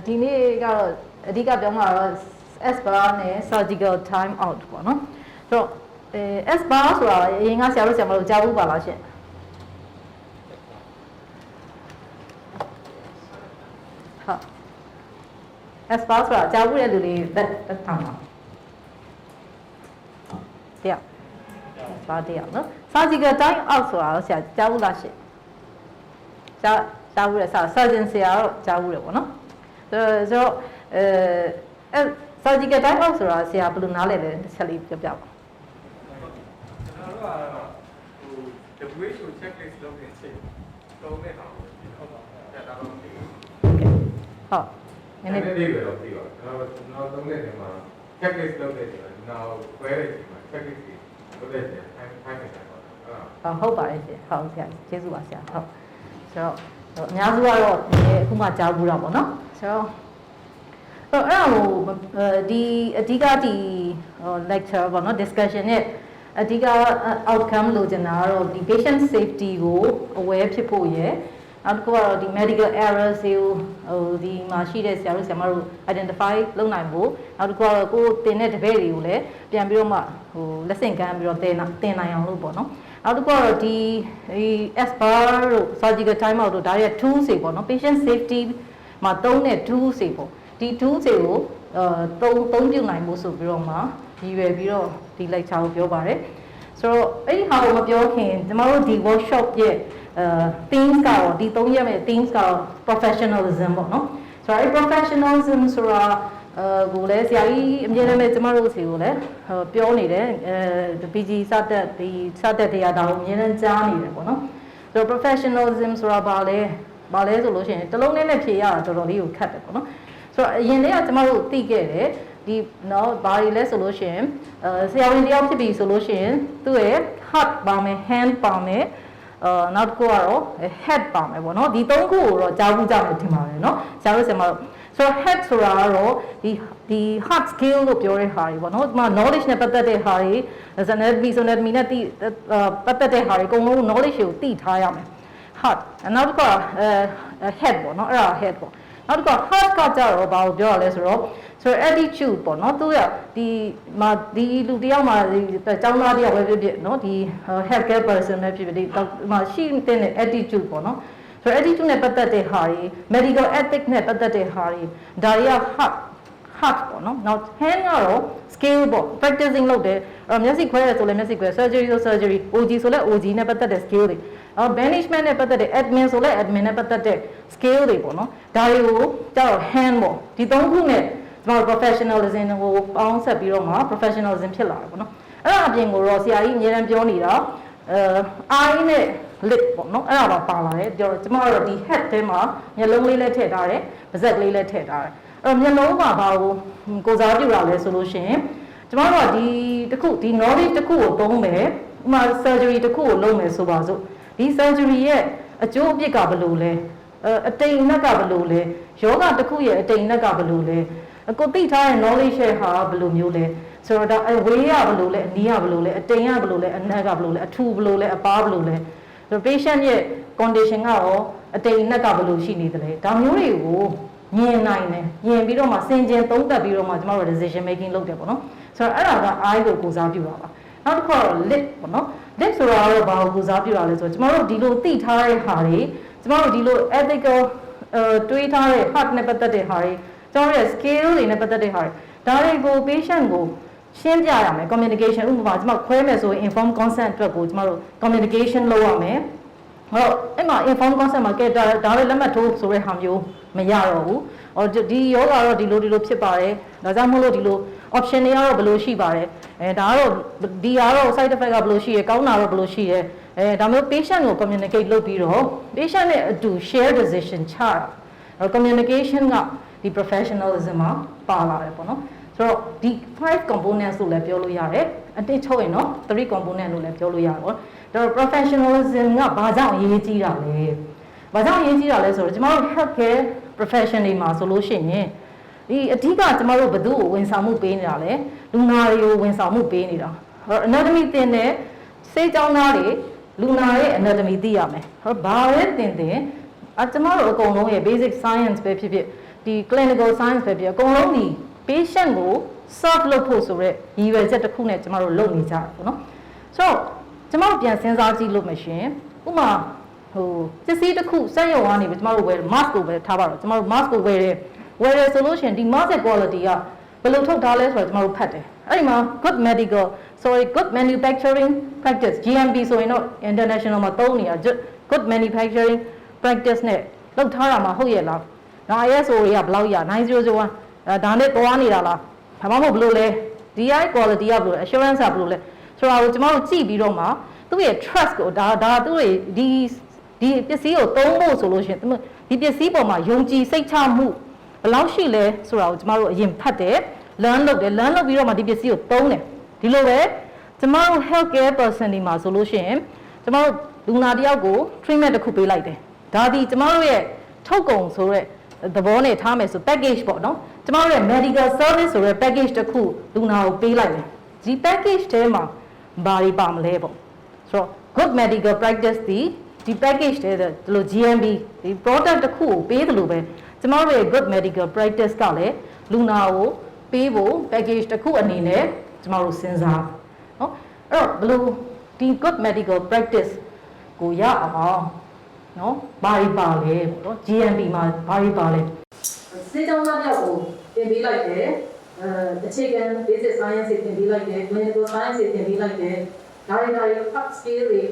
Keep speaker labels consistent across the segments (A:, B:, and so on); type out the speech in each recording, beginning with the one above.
A: ဒီနေ့ကတော့အဓိကပြောမှာတော့ S bar နဲ့ surgical time out ပေါ့နော်ဆိုတော့S bar ဆိုတာအရင်ကဆရာတို့ကြားဘူးပါလားရှင်ဟုတ် S bar ဆိုတာကြားဘူးတဲ့လူလေးတက်ထားမှာတရား S bar တရားနော် surgical time out ဆိုတာတော့ဆရာကြားဘူးလားရှင်ကြားဘူးလေsurgeon ဆရာတော့ကြားဘူးလေပေါ့နော်ဆိုတော့surgical time out ဆိုတာဆရာဘယ်လိုနားလဲလဲဆက်လေးပြောပြပါ
B: WHO checklist လုပ်နေချိန်သုံးတဲ့ဟာကိုဟုတ်ပါဘူးဒါတော့မသိဘူး
A: ဟုတ်နည်းနည်း
B: လေးပဲတော့ပြီးပါတော့သုံးတဲ့နေရာမှာ checklist လုပ်တဲ့နေရာနောက်ခွဲတဲ့ချိန်မှာ checklist လုပ်တဲ့နေရာထိုင်နေတာပေါ့
A: ဟုတ်ပါတယ်ရှင်ဟုတ်ဆရာကျေးဇူးပါဆရာဟုတ်ဆိုတော့အများစုကတော့အခုမှကြားဘူးတာပေါ့နော်ဆိုတော့အဲ့ဒါကိုဒီအဓိကဒီ lecture ပေါ့နော် discussion နဲ့အဓိက outcome လို့ကျင်တာကတော့ဒီ patient safety ကို aware ဖြစ်ဖို့ရယ်နောက်တစ်ခုကတော့ဒီ medical errors တွေကိုဒီမှာရှိတဲ့ဆရာတို့ဆရာမတို့ identify လုပ်နိုင်ဖို့နောက်တစ်ခုကတော့ကိုယ်တင်တဲ့တပည့်တွေကိုလည်းပြန်ပြီးတော့မှလက်ဆင့်ကမ်းပြီးတော့တင်နိုင်အောင်လို့ပေါ့နော်နောက်တစ်ခုကတော့ဒီ S bar တို့ surgical time out တို့ဒါတွေက tools တွေပေါ့နော် patient safety မှာသုံးတဲ့ tools တွေပေါ့ဒီ tools တွေကိုသုံးပြုနိုင်ဖို့ဆိုပြီးတော့မှရည်ရွယ်ပြီးတော့ဒီ lecture ကိုပြောပါတယ်ဆိုတော့အဲ့ဒီဟာကိုမပြောခင်ကျွန်တော်တို့ဒီ workshop ရဲ့ themes ကတော့ဒီ3ရက်ရဲ့ themes ကတော့ professionalism ပေါ့နော်ဆိုတော့အဲ့ professionalism ဆိုတာကိုလည်းဆရာကြီးအမြဲတမ်းပဲကျွန်တော်တို့စီကိုလည်းပြောနေတယ်PG စတဲ့တရားတော်ကိုအမြဲတမ်းကြားနေတယ်ပေါ့နော်ဆိုတော့ professionalism ဆိုတာဘာလဲဆိုလို့ရှိရင်တစ်လုံးနဲ့ဖြေရတာတော်တော်လေးကိုခက်တယ်ပေါ့နော်ဆိုတော့အရင်တည်းကကျွန်တော်တို့သိခဲ့တယ်ဒီနော်ဘာတွေလဲဆိုလို့ရှိရင်ဆရာဝန်တယောက်ဖြစ်ပြီဆိုလို့ရှိရင်သူ့ရဲ့ heart ပါမယ် hand ပါမယ်နောက်တစ်ခုကတော့ head ပါမယ်ပေါ့နော်ဒီသုံးခုကိုတော့ကြားဘူးကြမယ်ထင်ပါတယ်နော်ဆရာတို့ဆိုတော့ head ဆိုတာကတော့ဒီ hard skill လို့ပြောတဲ့ဟာတွေပေါ့နော်ဒီမှာ knowledge နဲ့ပတ်သက်တဲ့ဟာတွေ anatomy နဲ့ပတ်သက်တဲ့ဟာတွေအကုန်လုံး knowledge ကိုသိထားရမယ် heart နောက်တစ်ခုကhead ပေါ့နော်အဲ့ဒါ head ပေါ့နောက်တစ်ခု heart ကကြတော့ဘာကိုပြောရလဲဆိုတော့attitude ပေါ့နော်သူကဒီလူတယောက်မှာဒီကျောင်းသားတယောက်ပဲဖြစ်ဖြစ်နော်ဒီ healthcare person ပဲဖြစ်ဖြစ်ဒီမှာရှိတဲ့ attitude ပေါ့နော်ဆိုတော့ attitude နဲ့ပတ်သက်တဲ့ဟာတွေ medical ethics နဲ့ပတ်သက်တဲ့ဟာတွေဒါတွေက heart ပေါ့နော်နောက် hand ကတော့ skill ပေါ့ practicing လုပ်တယ်မျက်စိခွဲရဆိုလဲမျက်စိခွဲ surgery ဆို surgery OG ဆိုလဲ OG နဲ့ပတ်သက်တဲ့ skill တွေmanagement နဲ့ပတ်သက်တဲ့ admin ဆိုလဲ admin နဲ့ပတ်သက်တဲ့ skill တွေပေါ့နော်ဒါတွေကိုကျတော့ hand ပေါ့ဒီသုံးခုနဲ့ကျွန်တော် professionalism ကိုပေါင်းဆက်ပြီးတော့မှ professionalism ဖြစ်လာတယ်ပေါ့နော်အဲ့ဒါအပြင်ကိုတော့ဆရာကြီးအများအားပြောနေတာ eye နဲ့ lip ပေါ့နော်အဲ့ဒါပါလာတယ်ပြောတော့ကျွန်တော်တို့ဒီ head ထဲမှာမျက်လုံးလေးလည်းထည့်ထားတယ်ပါးစပ်လေးလည်းထည့်ထားတယ်အဲ့တော့မျက်လုံးမှာဘာကိုစားပြုတာလဲဆိုလို့ရှိရင်ကျွန်တော်တို့ဒီ knowledge တစ်ခုကိုသုံးမယ်ဥပမာ surgery တစ်ခုကိုလုပ်မယ်ဆိုပါစို့ဒီ surgery ရဲ့အကျိုးအပြစ်ကဘယ်လိုလဲအတိမ်အနက်ကဘယ်လိုလဲယောဂတစ်ခုရဲ့အတိမ်အနက်ကဘယ်လိုလဲကိုသိထားတဲ့ knowledge ရဲ့ဟာဘယ်လိုမျိုးလဲဆိုတော့ဒါအဝေးရဘယ်လိုလဲအနီးရဘယ်လိုလဲအတိမ်ရဘယ်လိုလဲအနက်ကဘယ်လိုလဲအထူဘယ်လိုလဲအပါဘယ်လိုလဲဆိုတော့ patient ရဲ့ condition ကရောအတိမ်အနက်ကဘယ်လိုရှိနေသလဲဒါမျိုးတွေကိုမြင်နိုင်တယ်မြင်ပြီးတော့မှစင်ကြင်သုံးသပ်ပြီးတော့မှကျမတို့ decision making လုပ်တယ်ပေါ့နော်ဆိုတော့အဲ့ဒါက eye ကိုကိုစားပြုတာပါနောက်တစ်ခုကတော့ lip ပေါ့နော် lip ဆိုတာကတော့ဘာကိုကိုစားပြုတာလဲဆိုတော့ကျမတို့ဒီလိုသိထားတဲ့ဟာတွေကျမတို့ဒီလို ethical တွေးထားတဲ့ heart နဲ့ပတ်သက်တဲ့ဟာတွေကျွန်တော်ရဲ့ skill တွေနဲ့ပတ်သက်တဲ့ဟာတွေဒါတွေကို patient ကိုရှင်းပြရမယ် communication ဥပမာကျွန်တော်ခွဲမယ်ဆိုရင် inform consent အတွက်ကိုကျွန်တော်တို့ communication လုပ်ရမယ်ဟုတ်အဲ့မှာ inform consent မှာကဲဒါလည်းလက်မှတ်ထိုးဆိုတဲ့ဟာမျိုးမရတော့ဘူးဒီယောဂတော့ဒီလိုဖြစ်ပါတယ်ဒါကြောင့်မို့လို့ဒီလို option တွေကတော့ဘယ်လိုရှိပါတယ်ဒါကတော့ဒီကတော့ side effect ကဘယ်လိုရှိရကောင်းတာတော့ဘယ်လိုရှိရဒါမျိုး patient ကို communicate လုပ်ပြီးတော့ patient နဲ့အတူ share decision ချတာ communication ကဒီ professionalism မှာပါလာတယ်ပေါ့နော်ဆိုတော့ဒီ5 components လို့လည်းပြောလို့ရတယ်အတိတ်ချုပ်ရင်တော့3 component လို့လည်းပြောလို့ရတယ်ပေါ့ဒါတော့ professionalism ကဘာကြောင့်အရေးကြီးတာလဲဘာကြောင့်အရေးကြီးတာလဲဆိုတော့ကျွန်တော်တို့ healthcare profession တွေမှာဆိုလို့ရှိရင်ဒီအဓိကကျွန်တော်တို့ဘယ်သူ့ကိုဝန်ဆောင်မှုပေးနေတာလဲလူနာတွေကိုဝန်ဆောင်မှုပေးနေတာ anatomy သင်တဲ့စေကြောင်းသားတွေလူနာရဲ့ anatomy သိရမယ်ဘာလဲသင်ကျွန်တော်တို့အကုန်လုံးရဲ့ basic science ပဲဖြစ်ဖြစ် ဒီ clinical science ပဲပြအကုန်လုံးဒီ patient ကို serve လုပ်ဖို့ဆိုတဲ့ရည်ရွယ်ချက်တစ်ခုနဲ့ကျမတို့လုပ်နေကြတာပေါ့နော်ဆိုတော့ကျမတို့ပြန်စဉ်းစားကြည့်လို့မရှင်ဥပမာဟိုပစ္စည်းတစ်ခုစက်ရုံကနေပြီးကျမတို့ဝယ် mask ကိုပဲထားပါတော့ကျမတို့ mask ကိုဝယ်တယ်ဆိုလို့ရှင်ဒီ mask quality ကဘယ်လိုထုတ်ထားလဲဆိုတော့ကျမတို့ဖတ်တယ်အဲ့ဒီမှာ good manufacturing practice GMP ဆိုရင်တော့ international မှာသုံးနေတာ good manufacturing practice နဲ့လုပ်ထားတာမှဟုတ်ရဲ့လားဒါ ISO တွေကဘယ်လောက်ရ9001ဒါနဲ့တွားနေတာလားဘာမှမဟုတ်ဘလို့လဲ DI quality ကဘလို့ assurance ကဘလို့လဲဆိုတာကိုကျမတို့ကြည့်ပြီးတော့မှသူ့ရဲ့ trust ကိုဒါသူ့ရဲ့ဒီပစ္စည်းကိုသုံးဖို့ဆိုလို့ရှိရင်ဒီပစ္စည်းပေါ်မှာယုံကြည်စိတ်ချမှုဘယ်လောက်ရှိလဲဆိုတာကိုကျမတို့အရင်ဖတ်တယ် learn လုပ်ပြီးတော့မှဒီပစ္စည်းကိုသုံးတယ်ဒီလိုပဲကျမတို့ healthcare person ဒီမှာဆိုလို့ရှိရင်ကျမတို့လူနာတယောက်ကို treatment တစ်ခုပေးလိုက်တယ်ဒါဒီကျမတို့ရဲ့ထုတ်ကုန်ဆိုတဲ့သဘောနဲ့ထားမယ်ဆို package ပေါ့နော်ကျမတို့ရဲ့ medical service ဆိုတဲ့ package တစ်ခုလူနာကိုပေးလိုက်တယ်ဒီ package ထဲမှာဘာတွေပါမလဲပေါ့ဆိုတော့ good medical practice ဒီ package ထဲဒီလို GMP ဒီ product တစ်ခုကိုပေးတယ်လို့ပဲကျမတို့ရဲ့ good medical practice ကလည်းလူနာကိုပေးဖို့ package တစ်ခုအနေနဲ့ကျမတို့စဉ်းစားနော်အဲ့တော့ဘယ်လိုဒီ good medical practice ကိုရအောင်နော်ဘာတွေပါလဲပေါ့နော် GMP မှာဘာတွေပါလဲစေတောင်းသားပြောက်ကိုတင်ပေးလိုက်တယ်အခြေခံ basic science တွေတင်ပေးလိုက်တယ် clinical science တွေတင်ပေးလိုက်တယ်ဒါတွေ hard skill တွေ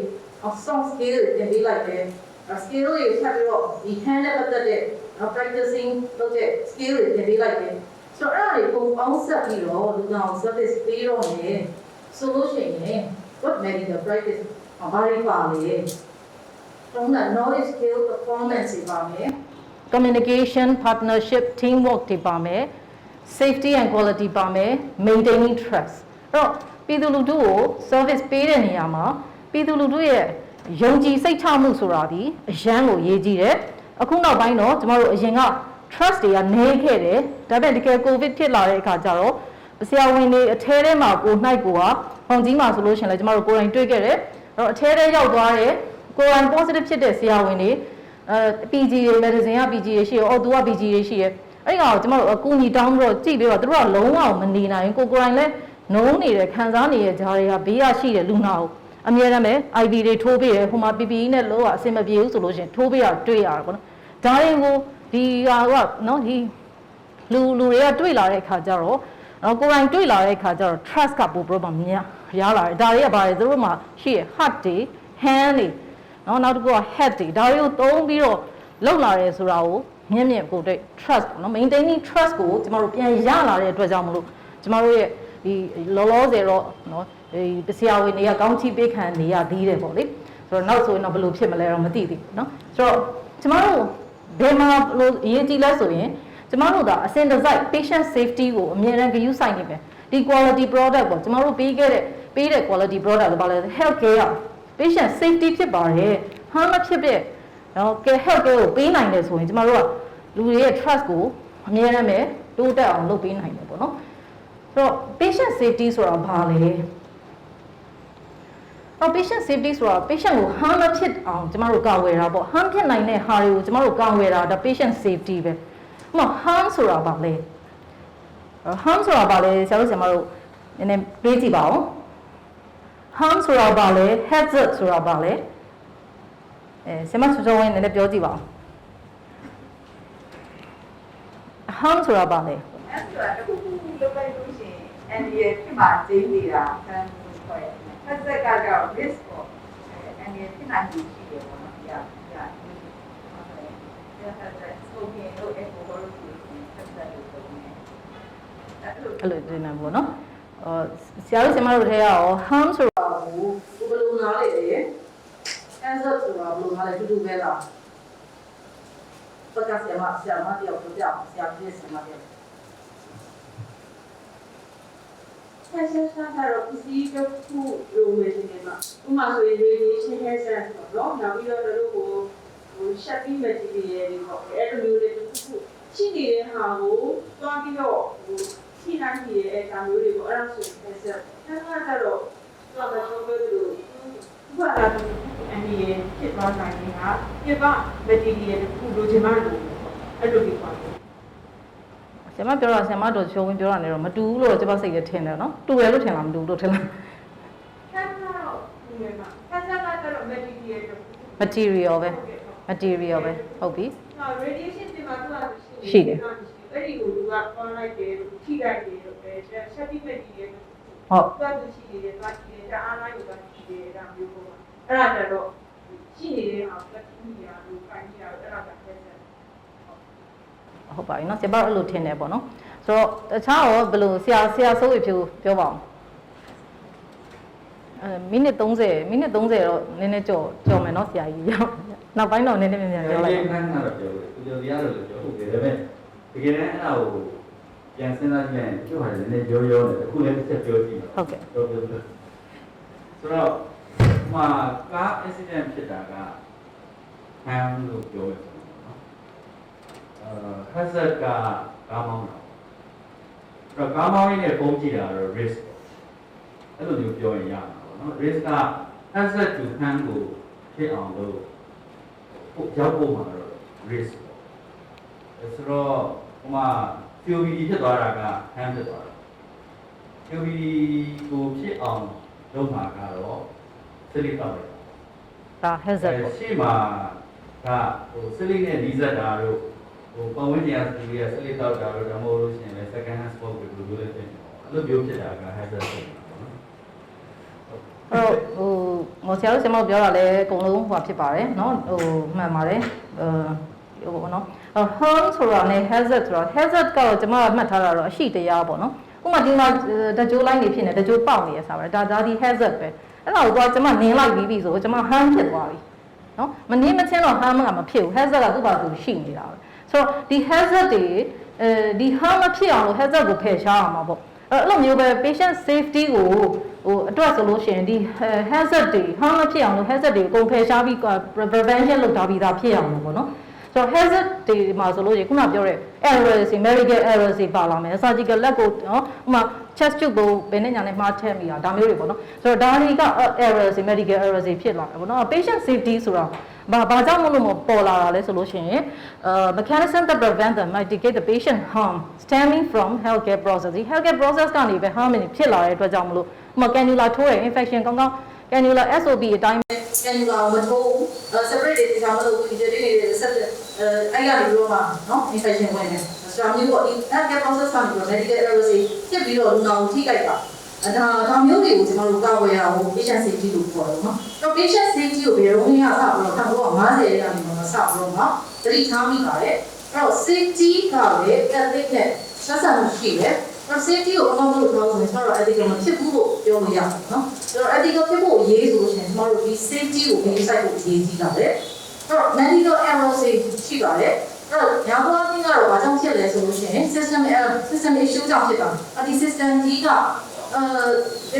A: soft skill တွေတင်ပေးလိုက်တယ် skill တွေထပ်ပြီးတော့ဒီ hand နဲ့ပတ်သက်တဲ့ practicing လုပ်တဲ့ skill တွေတင်ပေးလိုက်တယ်ဆိုတော့အဲ့ဒါကိုပေါင်းစပ်ပြီးတော့လူနာကို service ပေးတော့မယ်ဆိုလို့ရှိရင် what medical practice ဘာတွေပါလဲတော့ knowledge skill performance တွေပါမယ် communication partnership teamwork တွေပါမယ် safety and quality ပါမယ် maintaining trust အဲ့တော့ပြည်သူလူထုကို service ပေးတဲ့နေရာမှာပြည်သူလူထုရဲ့ယုံကြည်စိတ်ချမှုဆိုတာဒီအရန်ကိုရေးကြည့်တယ်အခုနောက်ပိုင်းတော့ကျမတို့အရင်က trust တွေကနည်းခဲ့တယ်ဒါပေမဲ့တကယ် covid ဖြစ်လာတဲ့အခါကျတော့ဆရာဝန်တွေအထဲထဲမှာကိုနှိုက်ကိုကဟောင်ကြီးမှာဆိုလို့ရှိရင်လည်းကျမတို့ကိုယ်တိုင်တွေ့ခဲ့တယ်အဲ့တော့အထဲထဲရောက်သွားတယ်ကိုယ်တိုင် positive ဖြစ်တဲ့ဆရာဝန်တွေPG တွေ medicine က PG တွေရှိရအော်သူက PG တွေရှိရအဲ့ဒီကောင်ကျမတို့အကူအညီတောင်းပြီးတော့ကြည့်ပြီးတော့သူတို့ကလုံးဝမနေနိုင်ကိုယ်တိုင်လည်းနှုံးနေတယ်ခံစားနေတဲ့ဂျာတွေကဘေးရရှိတဲ့လူနာကိုအမြဲတမ်းပဲ IV တွေထိုးပေးတယ်ဟိုမှာ PPE နဲ့လို့အဆင်မပြေဘူးဆိုလို့ရှိရင်ထိုးပေးရတွေ့ရတာပေါ့နော်ဒါတွေကိုဒီဟာကနော်ဒီလူတွေကတွေ့လာတဲ့အခါကျတော့ကိုယ်တိုင်တွေ့လာတဲ့အခါကျတော့ trust ကပို့ပြီးတော့များရလာတယ်ဒါတွေကဘာလဲသူတို့မှာရှိရ heart တွေ hand တွေနောက်တစ်ခုက head တွေဒါတွေကိုသုံးပြီးတော့လောက်လာတယ်ဆိုတာကိုမြင့်ကိုတွေ့ trust ပေါ့နော် maintaining trust ကိုကျမတို့ပြန်ရလာတဲ့အတွက်ကြောင့်မလို့ကျမတို့ရဲ့ဒီလောလောဆယ်တော့နော်ဒီဆရာဝန်တွေကကောင်းချီးပေးခံနေရသေးတယ်ပေါ့လေဆိုတော့နောက်ဆိုရင်တော့ဘယ်လိုဖြစ်မလဲတော့မသိသေးဘူးနော်ဆိုတော့ကျမတို့ဘယ်မှာလို့အရေးကြီးလဲဆိုရင်ကျမတို့ကအစင်တစိုက် patient safety ကိုအမြဲတမ်းဂရုစိုက်နေပဲဒီ quality product ပေါ့ကျမတို့ပေးတဲ့ quality product လို့ပါလဲ health care patient safety ဖြစ်ပါတယ်ဟာမဖြစ်တဲ့နော် health care ကိုပေးနိုင်တယ်ဆိုရင်ကျမတို့ကလူတွေရဲ့ trust ကိုအမြဲတမ်းပဲတိုးတက်အောင်လုပ်ပေးနိုင်တယ်ပေါ့နော်ဆိုတော့ patient safety ဆိုတာဘာလဲpatient safety ဆိုတာ patient ကို harm မဖြစ်အောင်ကျမတို့ကာဝယ်တာပေါ့ harm ဖြစ်နိုင်တဲ့ဟာတွေကိုကျမတို့ကာဝယ်တာဒါ patient safety ပဲဥပမာ harm ဆိုတာဘာလဲ harm ဆိုတာဘာလဲဆရာတို့နည်းနည်းတွေးကြည့်ပါဦး harm ဆိုတာဘာလဲ hazard ဆိုတာဘာလဲဆရာမချောဝင်နည်းနည်းပြောကြည့်ပါဦး harm ဆိုတာဘာလဲ
C: အဲ့ဒါတခုခုလုပ်လိုက်လို့ရှိရင်အန်ဒီရဲ့ဖြစ်မှာကျင်းနေတာဆန်းလို့ခေါ်ရတယ်။ဆက်ဆက်ကတော့ risk ပေါ့အန်ဒီရဲ့ဖြစ်နိုင်မှုရှိတယ်ပေါ့နော်။ဒါဒါဆိုရင်တော့အဲ့ကိုလို့ရှိရင်ဆက်ဆက်လို့ပြောနေ။
A: အဲ့လိုဒီနာပေါ့နော်ဆရာတို့ဆရာမတို့ထဲရော harm ဆိုတာကိုဘယ်လိုနားလဲလဲ hazard ဆိုတာဘယ်လိုနားလဲတူတူပဲလားပတ်ကဆရာမတယောက်ပြောပြအောင်ဆရာပြည့်ဆရာမတယောက်
C: ဆက်ဆက်ကတော့ပစ္စည်းတစ်ခုလိုမယ်ဒီမှာဥပမာဆိုရင် radiation hazard ပေါ့နော်နောက်ပြီးတော့တို့ကိုshaping material တွေပေါ့အဲ့လိုမျိုးတွေတစ်ခုရှိနေတဲ့ဟာကိုတွားပြီးတော့ထိနိုင်နေတဲ့အဲ့ဒါမျိုးတွေပေါ့အဲ့ဒါဆို hazard အဲ့ဒါကတော့တော့မဆိုလို့ဘာသာအန်ဒီရဲ့ဖြစ်သွားနိုင်တာပြပ material တစ်ခုလိုချင်မှလို့အဲ့လိုဒီပေါ့
A: ဆရာမပြောတာဆရာမတို့ချိုးဝင်ပြောတာနေတော့မတူဘူးလို့ကျွန်မစိတ်ရထင်တယ်နော်တူတယ်လို့ထင်လားမတူဘူးလို့ထင်လား material ပဲ material ပဲဟုတ်ပြီ
C: radiation ဒီမှာသူက
A: ရှိတယ်
C: အဲ့ဒီကိုသူက online တယ်ထိလိုက်တယ်လို့ပဲဆက်ပြီးမဲ့ဒီရဲ့
A: ဟုတ်
C: သူကရှိနေတယ်သူရှိတယ် online ကိုရှိတယ်ဒါမျိုးပေါ့အဲ့ဒါကြတော့ရှိနေတဲ့အောင်လက်ထူးရာလို့ခိုင်းကြတော့အဲ့ဒါကဆက်ဆက်
A: ဟုတ်ပါပြီเนาะဆရာမအဲ့လိုထင်တယ်ပေါ့နော်ဆိုတော့တခြားရောဘယ်လိုဆရာစိုးဝေဖြူပြောပါအောင်မိနစ်30တော့နည်းနည်းကြော်မယ်เนาะဆရာကြီးရောက်နောက်ပိုင်းတော့နည်းနည်းမြန်ပြောလိုက်
D: ခန်းကတော့ပြောလို့သူပြောရလို့ပြောဟုတ်တယ်ဒါပေမဲ့တကယ်တမ်းအဲ့ဒါကိုပြန်စဉ်းစားကြည့်ရင်ကျိုးရတယ်နည်းနည်းရောတယ်အခုလည်းတစ်ချက်ပြောကြည့်ပါ
A: ဟုတ်ကဲ့
D: ပြောဆိုတော့မှာကား accident ဖြစ်တာကဟမ်လို့ပြောရအောင်နော်hazard ကကားမောင်းတာအဲ့တော့ကားမောင်းရင်းနဲ့ပုံကြည့်တာတော့ risk အဲ့လိုမျိုးပြောရင်ရမှာပေါ့နော် risk က hazard to ham ကိုဖြစ်အောင်လို့ရောက်ဖို့မှာတော့ risk ပေါ့ဆိုတော့ဟိုမှာ COPD ဖြစ်သွားတာက ham ဖြစ်သွားတာ COPD ကိုဖြစ်အောင်လုပ်မှာကတော့စလိတောက်တယ်
A: ဒါ hazard ပေါ့
D: ရှေ့မှာကဟိုစလိနဲ့နီးစပ်တာတို့ဟိုပတ်ဝန်းကျင်ကစီရစလိတောက်တာတို့ဒါမှမဟုတ်လို့ရှိရင်လည်း second hand smoke ကိုလိုလိုလေးဖြစ်နေပေါ့အဲ့လိုမျိုးဖြစ်တာက hazard ဖြစ်နေတာပေါ့နော်
A: ဟိုဆရာတို့ဆရာမပြောတာလည်းအကုန်လုံးဟိုဖြစ်ပါတယ်เนาะဟိုမှန်ပါတယ်ဟိုပေါ့နော်harm ဆိုတာနဲ့ hazard ဆိုတာ hazard ကတော့ကျွန်မမှတ်ထားတာတော့အရှိတရားပေါ့နော်ဥပမာဒီမှာတကြိုးလိုင်းနေဖြစ်နေတကြိုးပေါက်နေရစားပဲဒါဒီ hazard ပဲအဲ့ဒါကိုကျွန်မနင်းလိုက်ပြီးဆိုကျွန်မ harm ဖြစ်သွားပြီနော်မနင်းမချင်းတော့ harm ကမဖြစ်ဘူး hazard ကသူ့ဘာသူရှိနေတာပဲဆိုတော့ဒီ hazard တွေဒီ harm မဖြစ်အောင်လို့ hazard ကိုဖယ်ရှားအောင်ပါပေါ့အဲ့လိုမျိုးပဲ patient safety ကိုဟိုအတွက်ဆိုလို့ရှိရင်ဒီ hazard တွေ harm မဖြစ်အောင်လို့ hazard တွေကိုအကုန်ဖယ်ရှားပြီး prevention လုပ်ထားပြီးသားဖြစ်အောင်လို့ပေါ့နော်ဆိုတော့ hazard တွေမှာဆိုလို့ရှိရင်ခုနပြောတဲ့ errors တွေ medical errors တွေပါလာမယ် surgical lab ကိုနော်ဥပမာ chest tube ကိုဘယ်နဲ့ညာနဲ့မှားထည့်မိတာဒါမျိုးတွေပေါ့နော်ဆိုတော့ဒါတွေက errors တွေ medical errors တွေဖြစ်လာတယ်ပေါ့နော် patient safety ဆိုတာဘာကြောင့်မလို့ပေါ်လာတာလဲဆိုလို့ရှိရင်mechanism that prevent and mitigate the patient harm stemming from healthcare process ဒီ healthcare process ကနေပဲ harm တွေဖြစ်လာတဲ့အတွက်ကြောင့်မလို့ဥပမာ cannula ထိုးရ infection ကောင်းကောင်း cannula SOP အတိုင်း cannula မထိုး separate တွေကြောင့်မလို့ဒီတွေတွေဆက်အဲ့ရပြီးတော့မှနော် infection ဝင်တယ်ဆိုတော့မျိုးပေါ့ဒီ healthcare process ကနေပြီး medical errors တွေဖြစ်ပြီးတော့လူနာကိုထိခိုက်တာဒါမျိုးတွေကိုကျွန်တော်တို့ကာကွယ်ရအောင် patient safety လို့ခေါ်တယ်နော်။တော့ patient safety ကိုဘယ်တော့မှစပြီးတော့1950ရာခိုင်နှုန်းမှာစပြီးတော့သတိထားမိပါတယ်။အဲ့တော့ safety ကလည်း ethic နဲ့ဆက်ဆံမှုရှိတယ်။အဲ့ safety ကိုဘာလို့ပြောလို့ဆိုရင်ကျွန်တော်တို့ ethical မဖြစ်ဘူးလို့ပြောလို့ရတယ်နော်။အဲ့တော့ ethical ဖြစ်ဖို့အရေးဆိုလို့ရှိရင်ကျွန်တော်တို့ဒီ safety ကိုဒီ site ကိုအရေးကြီးတာလေ။အဲ့တော့ medical errors ရှိပါတယ်။အဲ့တော့ညာဘဝချင်းကတော့ဘာကြောင့်ဖြစ်လဲဆိုလို့ရှိရင် system issue ကြောင့်ဖြစ်တာ။ဒီ system ကြီးက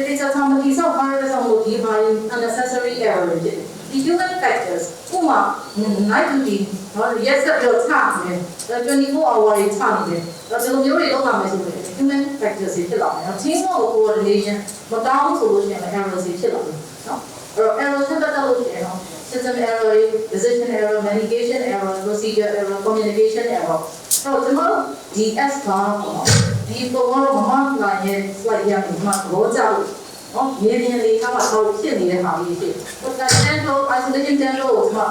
A: ဒီစမ်းမတိဆောက်ထားတဲ့ဆောင်လို့ဒီဘာရင် unnecessary error တွေဖြစ်ဒီ human factors ဥပမာ night duty နော် yes ပြောချတယ်24 hour တွေချနေတယ်ဒါဆိုလိုမျိုးတွေလောက်လာမယ်ဆိုရင် human factors တွေဖြစ်လာမယ်နော် team work coordination မတောင်းဆိုလို့ရှိရင် error တွေဖြစ်လာတယ်နော်အဲ့တော့ error ဆက်တက်လို့ရှိရင်နော် system error decision error medication error procedure error communication error အဲ့တော့ကျွန်တော်ဒီ S ကတော့ဒီတော့မမလာရဲ့ slide ရပြီးမှတော့ကြောက်နော်မြေပြင်လေးကမှတော့ဖြစ်နေတဲ့ဟာလေးဖြစ်။ Dental isolation dental ကိုမှ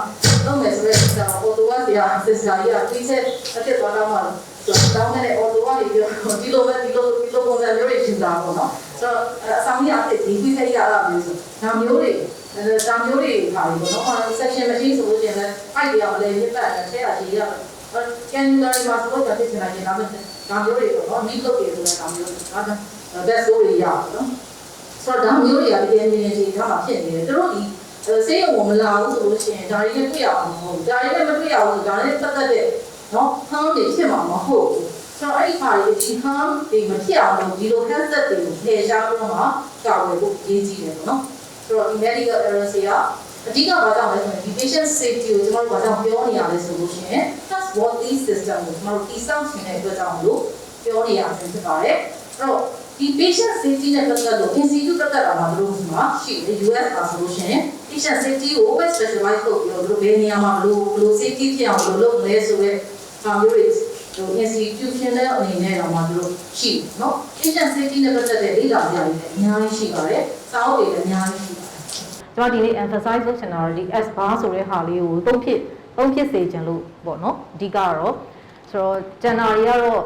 A: တော့မယ်ဆိုတော့တော့တော့ဆရာစစ်စာကြီးအသေးချက်အဖြစ်သွားတော့မှတောင်းတဲ့ auto ကနေပြီးဒီလိုပဲဒီလိုပုံစံမျိုးတွေရှင်းတာပေါ့နော်။ဆိုတော့အဆောင်ကြီးအဖြစ်ဒီဖိစိတ်ရတာမျိုးဆိုဒါမျိုးတွေဟာဒီပေါ့နော်။ section machine ဆိုလို့ရှိရင်လည်းအိုက်တရားမလဲမြစ်ပတ်ထဲရရှိရcan you learn about what that is like nowဒါမျိုးတွေပေါ့နော်မိလုပ်တယ်ဆိုတဲ့ဒါမျိုးတွေဒါဘက်ဆိုးတွေရအောင်နော်ဆိုတော့ဒါမျိုးတွေကဒီအနေနဲ့ဒီကမှဖြစ်နေတယ်သူတို့ဒီဆေးရုံကိုမလာဘူးဆိုလို့ရှိရင်ဒါတွေနဲ့တွေ့ရအောင်မဟုတ်ဘူးဒါတွေနဲ့မတွေ့ရဘူးဒါနဲ့ပတ်သက်တဲ့နော်ဟမ်းတွေဖြစ်မှာမဟုတ်ဘူးဆိုတော့အဲ့ဒီခါလေးဒီဟမ်းတွေမဖြစ်အောင်လို့ဒီလို hazard တွေကိုဖယ်ရှားလို့မှကာကွယ်ဖို့ရေးကြည့်တယ်ပေါ့နော်ဆိုတော့ဒီ medical errors တွေကအဓိကဘာကြောင့်လဲဆိုရင်ဒီ patient safety ကိုကျွန်တော်တို့ဘာကြောင့်ပြောနေရလဲဆိုလို့ရှိရင် that's what these system ကိုကျွန်တော်တို့တိစောင့်နေတဲ့အတွက်ကြောင့်လို့ပြောနေရဖြစ်ပါတယ်အဲ့တော့ဒီ patient safety နဲ့ပတ်သက်လို့ institute တက်တာမှာတို့မှာရှိတယ် US မှာဆိုလို့ရှိရင် patient safety ကို specialize လုပ်ပြီးတော့တို့ဘယ်နေရာမှာဘယ်လို safety ဖြစ်အောင်လုပ်လဲဆိုတဲ့ဟာမျိုးတွေ institution နဲ့အနေနဲ့တော့မှသူတို့ရှိတယ်เนาะ patient safety နဲ့ပတ်သက်တဲ့လေ့လာကြရည်လည်းအများကြီးရှိပါတယ်စာအုပ်တွေလည်းအများကြီးရှိပါတယ်ကျွန်တော်ဒီနေ့ emphasize လုပ်ချင်တာတော့ဒီ S bar ဆိုတဲ့ဟာလေးကိုသုံးဖြစ်စေချင်လို့ပေါ့เนาะအဓိကတော့ဆိုတော့ January ကတော့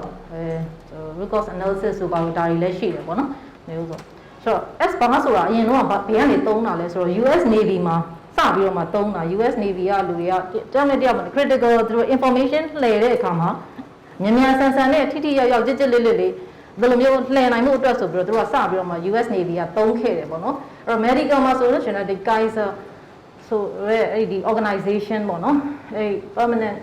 A: root cause analysis ဆိုပါတော့ဒါတွေလည်းရှိတယ်ပေါ့เนาะမျိုးဆိုတော့ S bar ဆိုတာအရင်တော့ဘယ်ကနေသုံးတာလဲဆိုတော့ US Navy မှာစပြီးတော့မှသုံးတာ US Navy ကလူတွေကတယောက်နဲ့တယောက် critical သူတို့ information လှည့်တဲ့အခါမှာမြန်ဆန်ဆန်နဲ့ထိထိရောက်ရောက်ကြစ်လေးဘယ်လိုမျိုးလှည့်နိုင်မှုအတွက်ဆိုပြီးတော့သူတို့ကစပြီးတော့မှ US Navy ကသုံးခဲ့တယ်ပေါ့နော်အဲ့တော့ medical မှာဆိုလို့ရှိရင်ဒီ Kaiser ဆိုရဲအဲ့ဒီ organization ပေါ့နော်အဲ့ permanent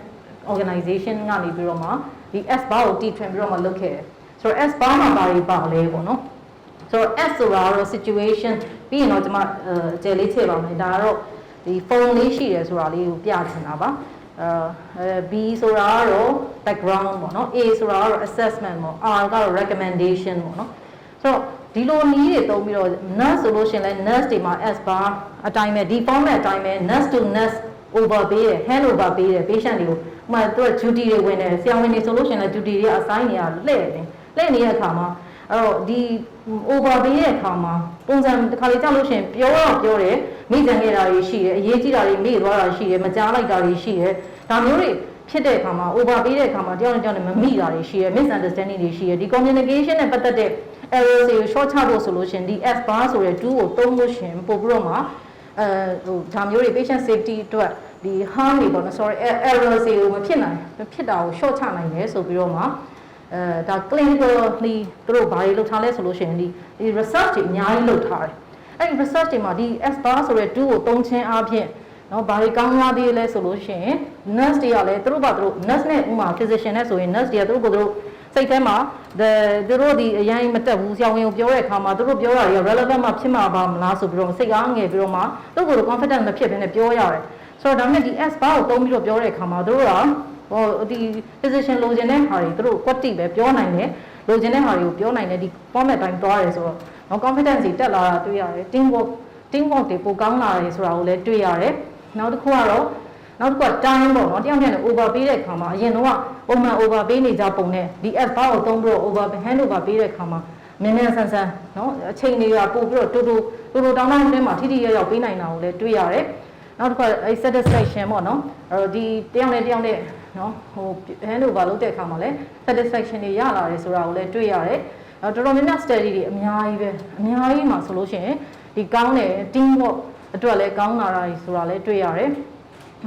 A: organization ကနေပြီးတော့မှဒီ S bar ကိုတီထွင်ပြီးတော့မှလုပ်ခဲ့တယ်ဆိုတော့ S bar မှာပါလဲပေါ့နော်ဆိုတော့ S ဆိုတာတော့ situation ပြီးရင်တော့ကျွန်မအကျယ်လေးထည့်ပါမယ်ဒါကတော့ဒီ phone လေးရှိတယ်ဆိုတာလေးကိုပြချင်တာပါB ဆိုတာကတော့ background ပေါ့နော် A ဆိုတာကတော့ assessment ပေါ့ R ကတော့ recommendation ပေါ့နော်ဆိုတော့ဒီလိုနည်းတွေသုံးပြီးတော့ nurse ဆိုလို့ရှိရင်လည်း nurse တွေမှာ S bar အတိုင်းပဲဒီ format အတိုင်းပဲ nurse to nurse over ပေးတယ် hand over ပေးတယ် patient တွေကိုဥပမာသူက duty တွေဝင်တယ်ဆရာဝန်တွေဆိုလို့ရှိရင်လည်း duty တွေ assign နေရလှည့်နေတဲ့အခါမှာအဲ့တော့ဒီ over ပေးတဲ့အခါမှာပုံစံတစ်ခါလေကြောက်လို့ရှိရင်ပြောတယ်မိကြံခဲ့တာတွေရှိတယ်အရေးကြီးတာတွေမေ့သွားတာရှိတယ်မကြားလိုက်တာတွေရှိတယ်ဒါမျိုးတွေဖြစ်တဲ့အခါမှာ over ပေးတဲ့အခါမှာတယောက်နဲ့တယောက်နဲ့မမိတာတွေရှိတယ် misunderstanding တွေရှိတယ်ဒီ communication နဲ့ပတ်သက်တဲ့ errors တွေကို short ချဖို့ဆိုလို့ရှိရင်ဒီ S bar ဆိုတဲ့ tool ကိုသုံးလို့ရှိရင်ပို့ပြီးတော့မှဒါမျိုးတွေ patient safety အတွက်ဒီ harm တွေပေါ့နော် sorry errors တွေကိုမဖြစ်တာကို short ချနိုင်တယ်ဆိုပြီးတော့မှဒါ clinically သူတို့ဘာတွေလုပ်ထားလဲဆိုလို့ရှိရင်ဒီ research တွေအများကြီးလုပ်ထားတယ်အဲ့ဒီ research တွေမှာဒီ S bar ဆိုတဲ့ tool ကိုသုံးခြင်းအပြင်နော်ဘာတွေကောင်းသွားသေးလဲဆိုလို့ရှိရင် nurse တွေကလည်းသူတို့ဘာသူတို့ nurse နဲ့ဥမာ physician နဲ့ဆိုရင် nurse တွေကသူတို့စိတ်ထဲမှာသူတို့ဒီအရင်မတက်ဘူးဆရာဝန်ကိုပြောတဲ့အခါမှာသူတို့ပြောတာတွေက relevant မှဖြစ်မှာပါမလားဆိုပြီးတော့စိတ်အားငယ်ပြီးတော့မှသူတို့ကို confident မဖြစ်ဘဲနဲ့ပြောရတယ်ဆိုတော့ဒါနဲ့ဒီ S bar ကိုသုံးပြီးတော့ပြောတဲ့အခါမှာသူတို့ကဟိုဒီ physician လိုချင်တဲ့ဟာတွေသူတို့ quality ပဲပြောနိုင်တယ်လိုချင်တဲ့ဟာတွေကိုပြောနိုင်တယ်ဒီ format တိုင်းသွားတယ်ဆိုတော့နော် confidence တွေတက်လာတာတွေ့ရတယ် team work တွေပိုကောင်းလာတယ်ဆိုတာကိုလည်းတွေ့ရတယ်နောက်တစ်ခုက time ပေါ့နော်တယောက်နဲ့ over ပေးတဲ့အခါမှာအရင်တော့ပုံမှန် over ပေးနေကြပုံနဲ့ဒီ S bar ကိုသုံးပြီးတော့ over hand over ပေးတဲ့အခါမှာမြန်ဆန်နော်အချိန်တွေကပို့ပြီးတော့တူတောင်းထဲမှာထိရောက်ပေးနိုင်တာကိုလည်းတွေ့ရတယ်နောက်တစ်ခုအဲ satisfaction ပေါ့နော်ဒီတယောက်နဲ့နော်ဟို hand over လုပ်တဲ့အခါမှာလည်း satisfaction တွေရလာတယ်ဆိုတာကိုလည်းတွေ့ရတယ်တော်တော်များများ study တွေအများကြီးမှာဆိုလို့ရှိရင်ဒီကောင်းတဲ့ team work အတွက်လည်းကောင်းလာတာဆိုတာလည်းတွေ့ရတယ်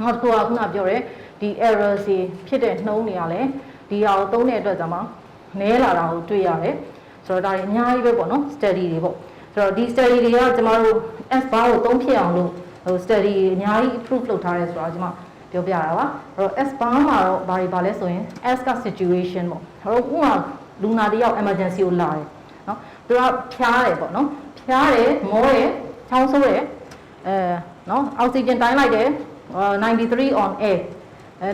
A: နောက်တစ်ခုကခုနပြောတဲ့ဒီ errors တွေဖြစ်တဲ့နှုံးတွေကလည်းဒီဟာကိုသုံးတဲ့အတွက်ကြောင့်နည်းလာတာကိုတွေ့ရတယ်ဆိုတော့ဒါတွေအများကြီးပဲပေါ့နော် study တွေပေါ့ဆိုတော့ဒီ study တွေကကျမတို့ S bar ကိုသုံးဖြစ်အောင်လို့ဟို study အများကြီး proof လုပ်ထားတယ်ဆိုတာကျမပြောပြတာပါအဲ့တော့ S bar မှာတော့ဘာလဲဆိုရင် S က situation ပေါ့အဲ့တော့ဥပမာလူနာတယောက် emergency ကိုလာတယ်နော်သူကဖျားတယ်ပေါ့နော်ဖျားတယ်မောတယ်ချောင်းဆိုးတယ်နော်အောက်ဆီဂျင်တိုင်းလိုက်တယ်93 on air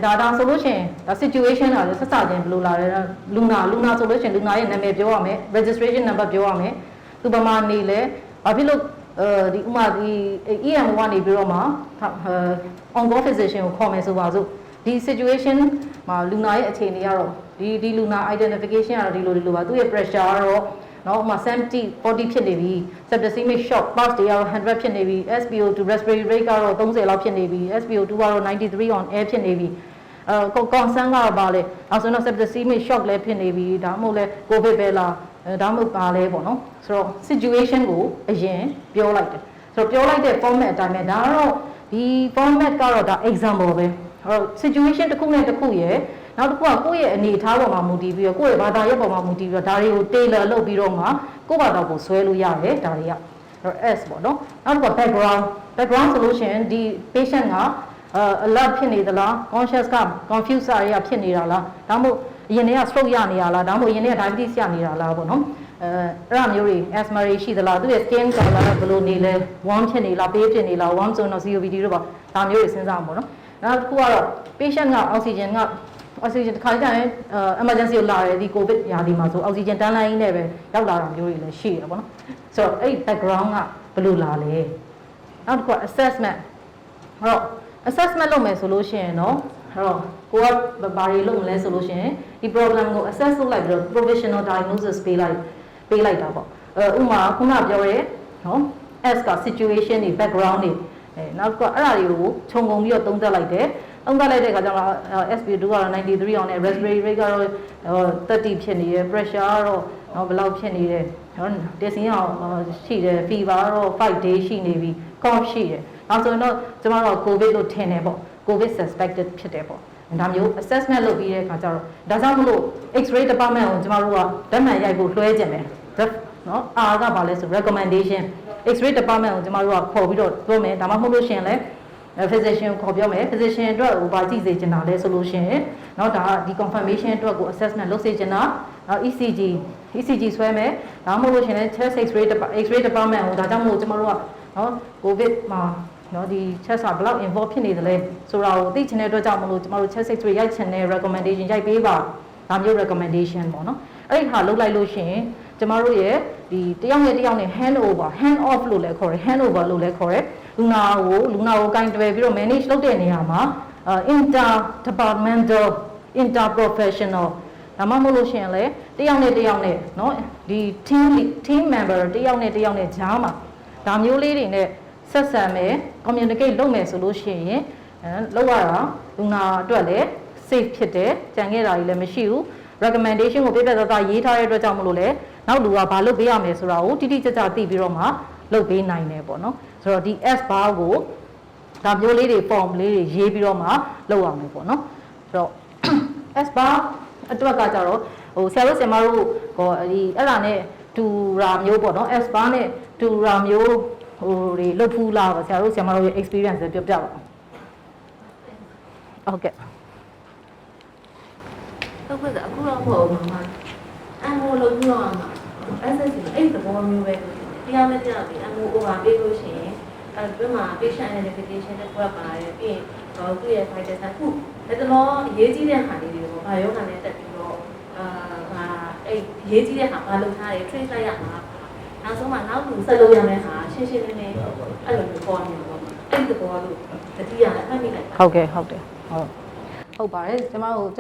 A: ဒါဆိုလို့ရှိရင်ဒါ situation ကလည်းဆက်စချင်းဘယ်လိုလာလဲလူနာဆိုလို့ရှိရင်လူနာရဲ့နာမည်ပြောရမယ် registration number ပြောရမယ်သူဘာမှနေလဲဘာဖြစ်လို့ဒီဥမာဒီ EM ကနေပြီးတော့မှ on call physician ကိုခေါ်မယ်ဆိုပါစို့ဒီ situation မှာလူနာရဲ့အခြေအနေကတော့ဒီလူနာ identification ကတော့ဒီလိုပါသူ့ရဲ့ pressure ကတော့နော်ဥမာ70 40ဖြစ်နေပြီ septicemic shock pulse တွေကတော့100ဖြစ်နေပြီ SpO2 respiratory rate ကတော့30လောက်ဖြစ်နေပြီ SpO2 ကတော့93 on air ဖြစ်နေပြီconcern ကတော့ပါလေအဲဆိုတော့ septicemic shock လည်းဖြစ်နေပြီဒါမှမဟုတ်လဲ covid ပဲလားဒါမှမဟုတ်ပါလဲပေါ့နော်ဆိုတော့ situation ကိုအရင်ပြောလိုက်တယ်ဆိုတော့ပြောလိုက်တဲ့ format အတိုင်းပဲဒါကတော့ဒီ format ကတော့ဒါ example ပဲအဲ့တော့ situation တစ်ခုနဲ့တစ်ခုရယ်နောက်တစ်ခုကကိုယ့်ရဲ့အနေအထားပေါ်မှာမူတည်ပြီးတော့ကိုယ့်ရဲ့ဘာသာရပ်ပေါ်မှာမူတည်ပြီးတော့ဒါတွေကို tailor လုပ်ပြီးတော့မှကိုယ့်ဘာသာကိုဆွဲလို့ရတယ်ဒါတွေကအဲ့တော့ S ပေါ့နော်နောက်တစ်ခုက background ဆိုလို့ရှိရင်ဒီ patient ကalert ဖြစ်နေသလား conscious က confuse ရဖြစ်နေတာလားဒါမှမဟုတ်အရင်တည်းက stroke ရနေတာလားဒါမှမဟုတ်အရင်တည်းက diabetes ရနေတာလားပေါ့နော်အဲ့ဒါမျိုးတွေ asthma တွေရှိသလားသူရဲ့ skin color ကဘယ်လိုနေလဲ warm ဖြစ်နေလား pale ဖြစ်နေလား warm ဆိုတော့ COPD တို့ပါဒါမျိုးတွေစဉ်းစားမှာပေါ့နော်နောက်တစ်ခုကတော့ patient က oxygen တစ်ခါကျရင်emergency ကိုလာတယ်ဒီ covid ရာသီမှာဆို oxygen တန်းလိုင်းနဲ့ပဲရောက်လာတာမျိုးတွေလည်းရှိတယ်ပေါ့နော်ဆိုတော့အဲ့ background ကဘယ်လိုလာလဲနောက်တစ်ခုက assessment အဲ့တော့ assessment လုပ်မယ်ဆိုလို့ရှိရင်တော့ တော့ကိုကဘာတွေလုပ်မလဲဆိုလို့ရှိရင်ဒီ problem ကို assess လုပ်လိုက်ပြီးတော့ provisional diagnosis ပေးလိုက်တာပေါ့ဥမာခုနပြောရဲနော် S က situation တွေ background တွေနောက်ကအဲ့ဒါတွေကိုခြုံငုံပြီးတော့သုံးသပ်လိုက်တယ်သုံးသပ်လိုက်တဲ့အခါကျတော့ SPO2 ကတော့93အောင်နဲ့ respiratory rate ကတော့30ဖြစ်နေတယ် pressure ကတော့ဘယ်လောက်ဖြစ်နေတယ်နော်တက်စင်းအောင်ရှိတယ် fever ကတော့5 days ရှိနေပြီ cough ရှိတယ်နောက်ဆိုရင်တော့ကျမတို့ covid လို့ထင်တယ်ပေါ့ covid suspected ဖြစ်တယ်ပေါ့ဒါမျိုး assessment လုပ်ပြီးတဲ့အခါကျတော့ဒါကြောင့်မလို့ X-ray department ကိုကျမတို့ကဓာတ်မှန်ရိုက်ဖို့လွှဲခြင်းတယ်နော် R ကဘာလဲဆို recommendation X-ray department ကိုကျမတို့ကခေါ်ပြီးတော့ပြောမယ်ဒါမှမဟုတ်လို့ရှိရင်လည်း physician ကိုခေါ်ပြောမယ် physician အတွက်ဟိုဘာကြည့်စေချင်တာလဲဆိုလို့ရှိရင်เนาะဒါဒီ confirmation အတွက်ကို assessment လုပ်စေချင်တာနောက် ECG ဆွဲမယ်ဒါမှမဟုတ်လို့ရှိရင်လည်း chest X-ray department ကိုဒါကြောင့်မို့ကျမတို့ကเนาะ covid မှာเนาะဒီ chest ကဘယ်လောက် involve ဖြစ်နေသလဲဆိုတာကိုသိချင်တဲ့အတွက်ကြောင့်မလို့ကျမတို့ chest X-ray ရိုက်ချင်တဲ့ recommendation ရိုက်ပေးပါဒါမျိုး recommendation ပေါ့เนาะအဲ့ဒီဟာလုပ်လိုက်လို့ရှိရင်ကျမတို့ရဲ့ဒီတယောက်နဲ့ hand off လို့လည်းခေါ်တယ် hand over လို့လည်းခေါ်တယ်လူနာကိုကင်တွယ်ပြီးတော့ manage လုပ်တဲ့နေရာမှာinterdepartmental interprofessional ဒါမှမဟုတ်လို့ရှိရင်လည်းတယောက်နဲ့เนาะဒီ team member တယောက်နဲ့ဂျားမှာဒါမျိုးလေးတွေနဲ့ဆက်ဆံမယ် communicate လုပ်မယ်ဆိုလို့ရှိရင်လောက်ရတာလူနာအတွက်လည်း safe ဖြစ်တယ်ကြံခဲ့တာကြီးလည်းမရှိဘူး recommendation ကိုပြပြသားသားရေးထားတဲ့အတွက်ကြောင့်မလို့လဲနောက်လူကဘာလုပ်ပေးရမယ်ဆိုတာကိုတိတိကျကျသိပြီးတော့မှလုပ်ပေးနိုင်တယ်ပေါ့နော်ဆိုတော့ဒီ S bar ကိုဒါမျိုးလေးတွေ form လေးတွေရေးပြီးတော့မှလုပ်ရမယ်ပေါ့နော်ဆိုတော့ S bar အတွက်ကကြတော့ဟိုဆရာတို့ဆရာမတို့ဟိုဒီအဲ့ဒါနဲ့တူရာမျိုးပေါ့နော် S bar နဲ့တူရာမျိုးဟိုတွေလုပ်ဖူးလားဆရာတို့ဆရာမတို့ရဲ့ experience ပြောပြပါဟုတ်ကဲ့
E: ဟုတ်ကဲ့အခုတော့မဟုတ်ဘူးမှာအမိုးလုံးပြောအောင်မှာ access အဲ့ဒီဘောမျိုးပဲတရားမဲ့တရားပြီးအမိုး over ပေးလို့ရှိရင်အဲ့ဒီမှာ patient identification တက်ပွားပါတယ်ပြီးရင်တော့သူ့ရဲ့ vital sign ခုအဲ့တော့ရေးကြီးတဲ့ဟာလေးတွေကိုဘာရောခံနဲ့တက်ပြီးတော့အဲ့ရေးကြီးတဲ့ဟာဘာလုပ်ထားတယ် trace လိုက်ရမှာနောက်ဆုံးမှနောက်သူဆက်လုပ်ရမယ့်ဟာရှင်းရှင်းလင်းလင်းအဲ့လိုမျိုးပေါ်နေတော့အဲ့ဒီဘောလို့တတိယနဲ့ဖတ်မိလိုက်
A: ဟုတ်တယ်ဟုတ်ပါတယ်ကျ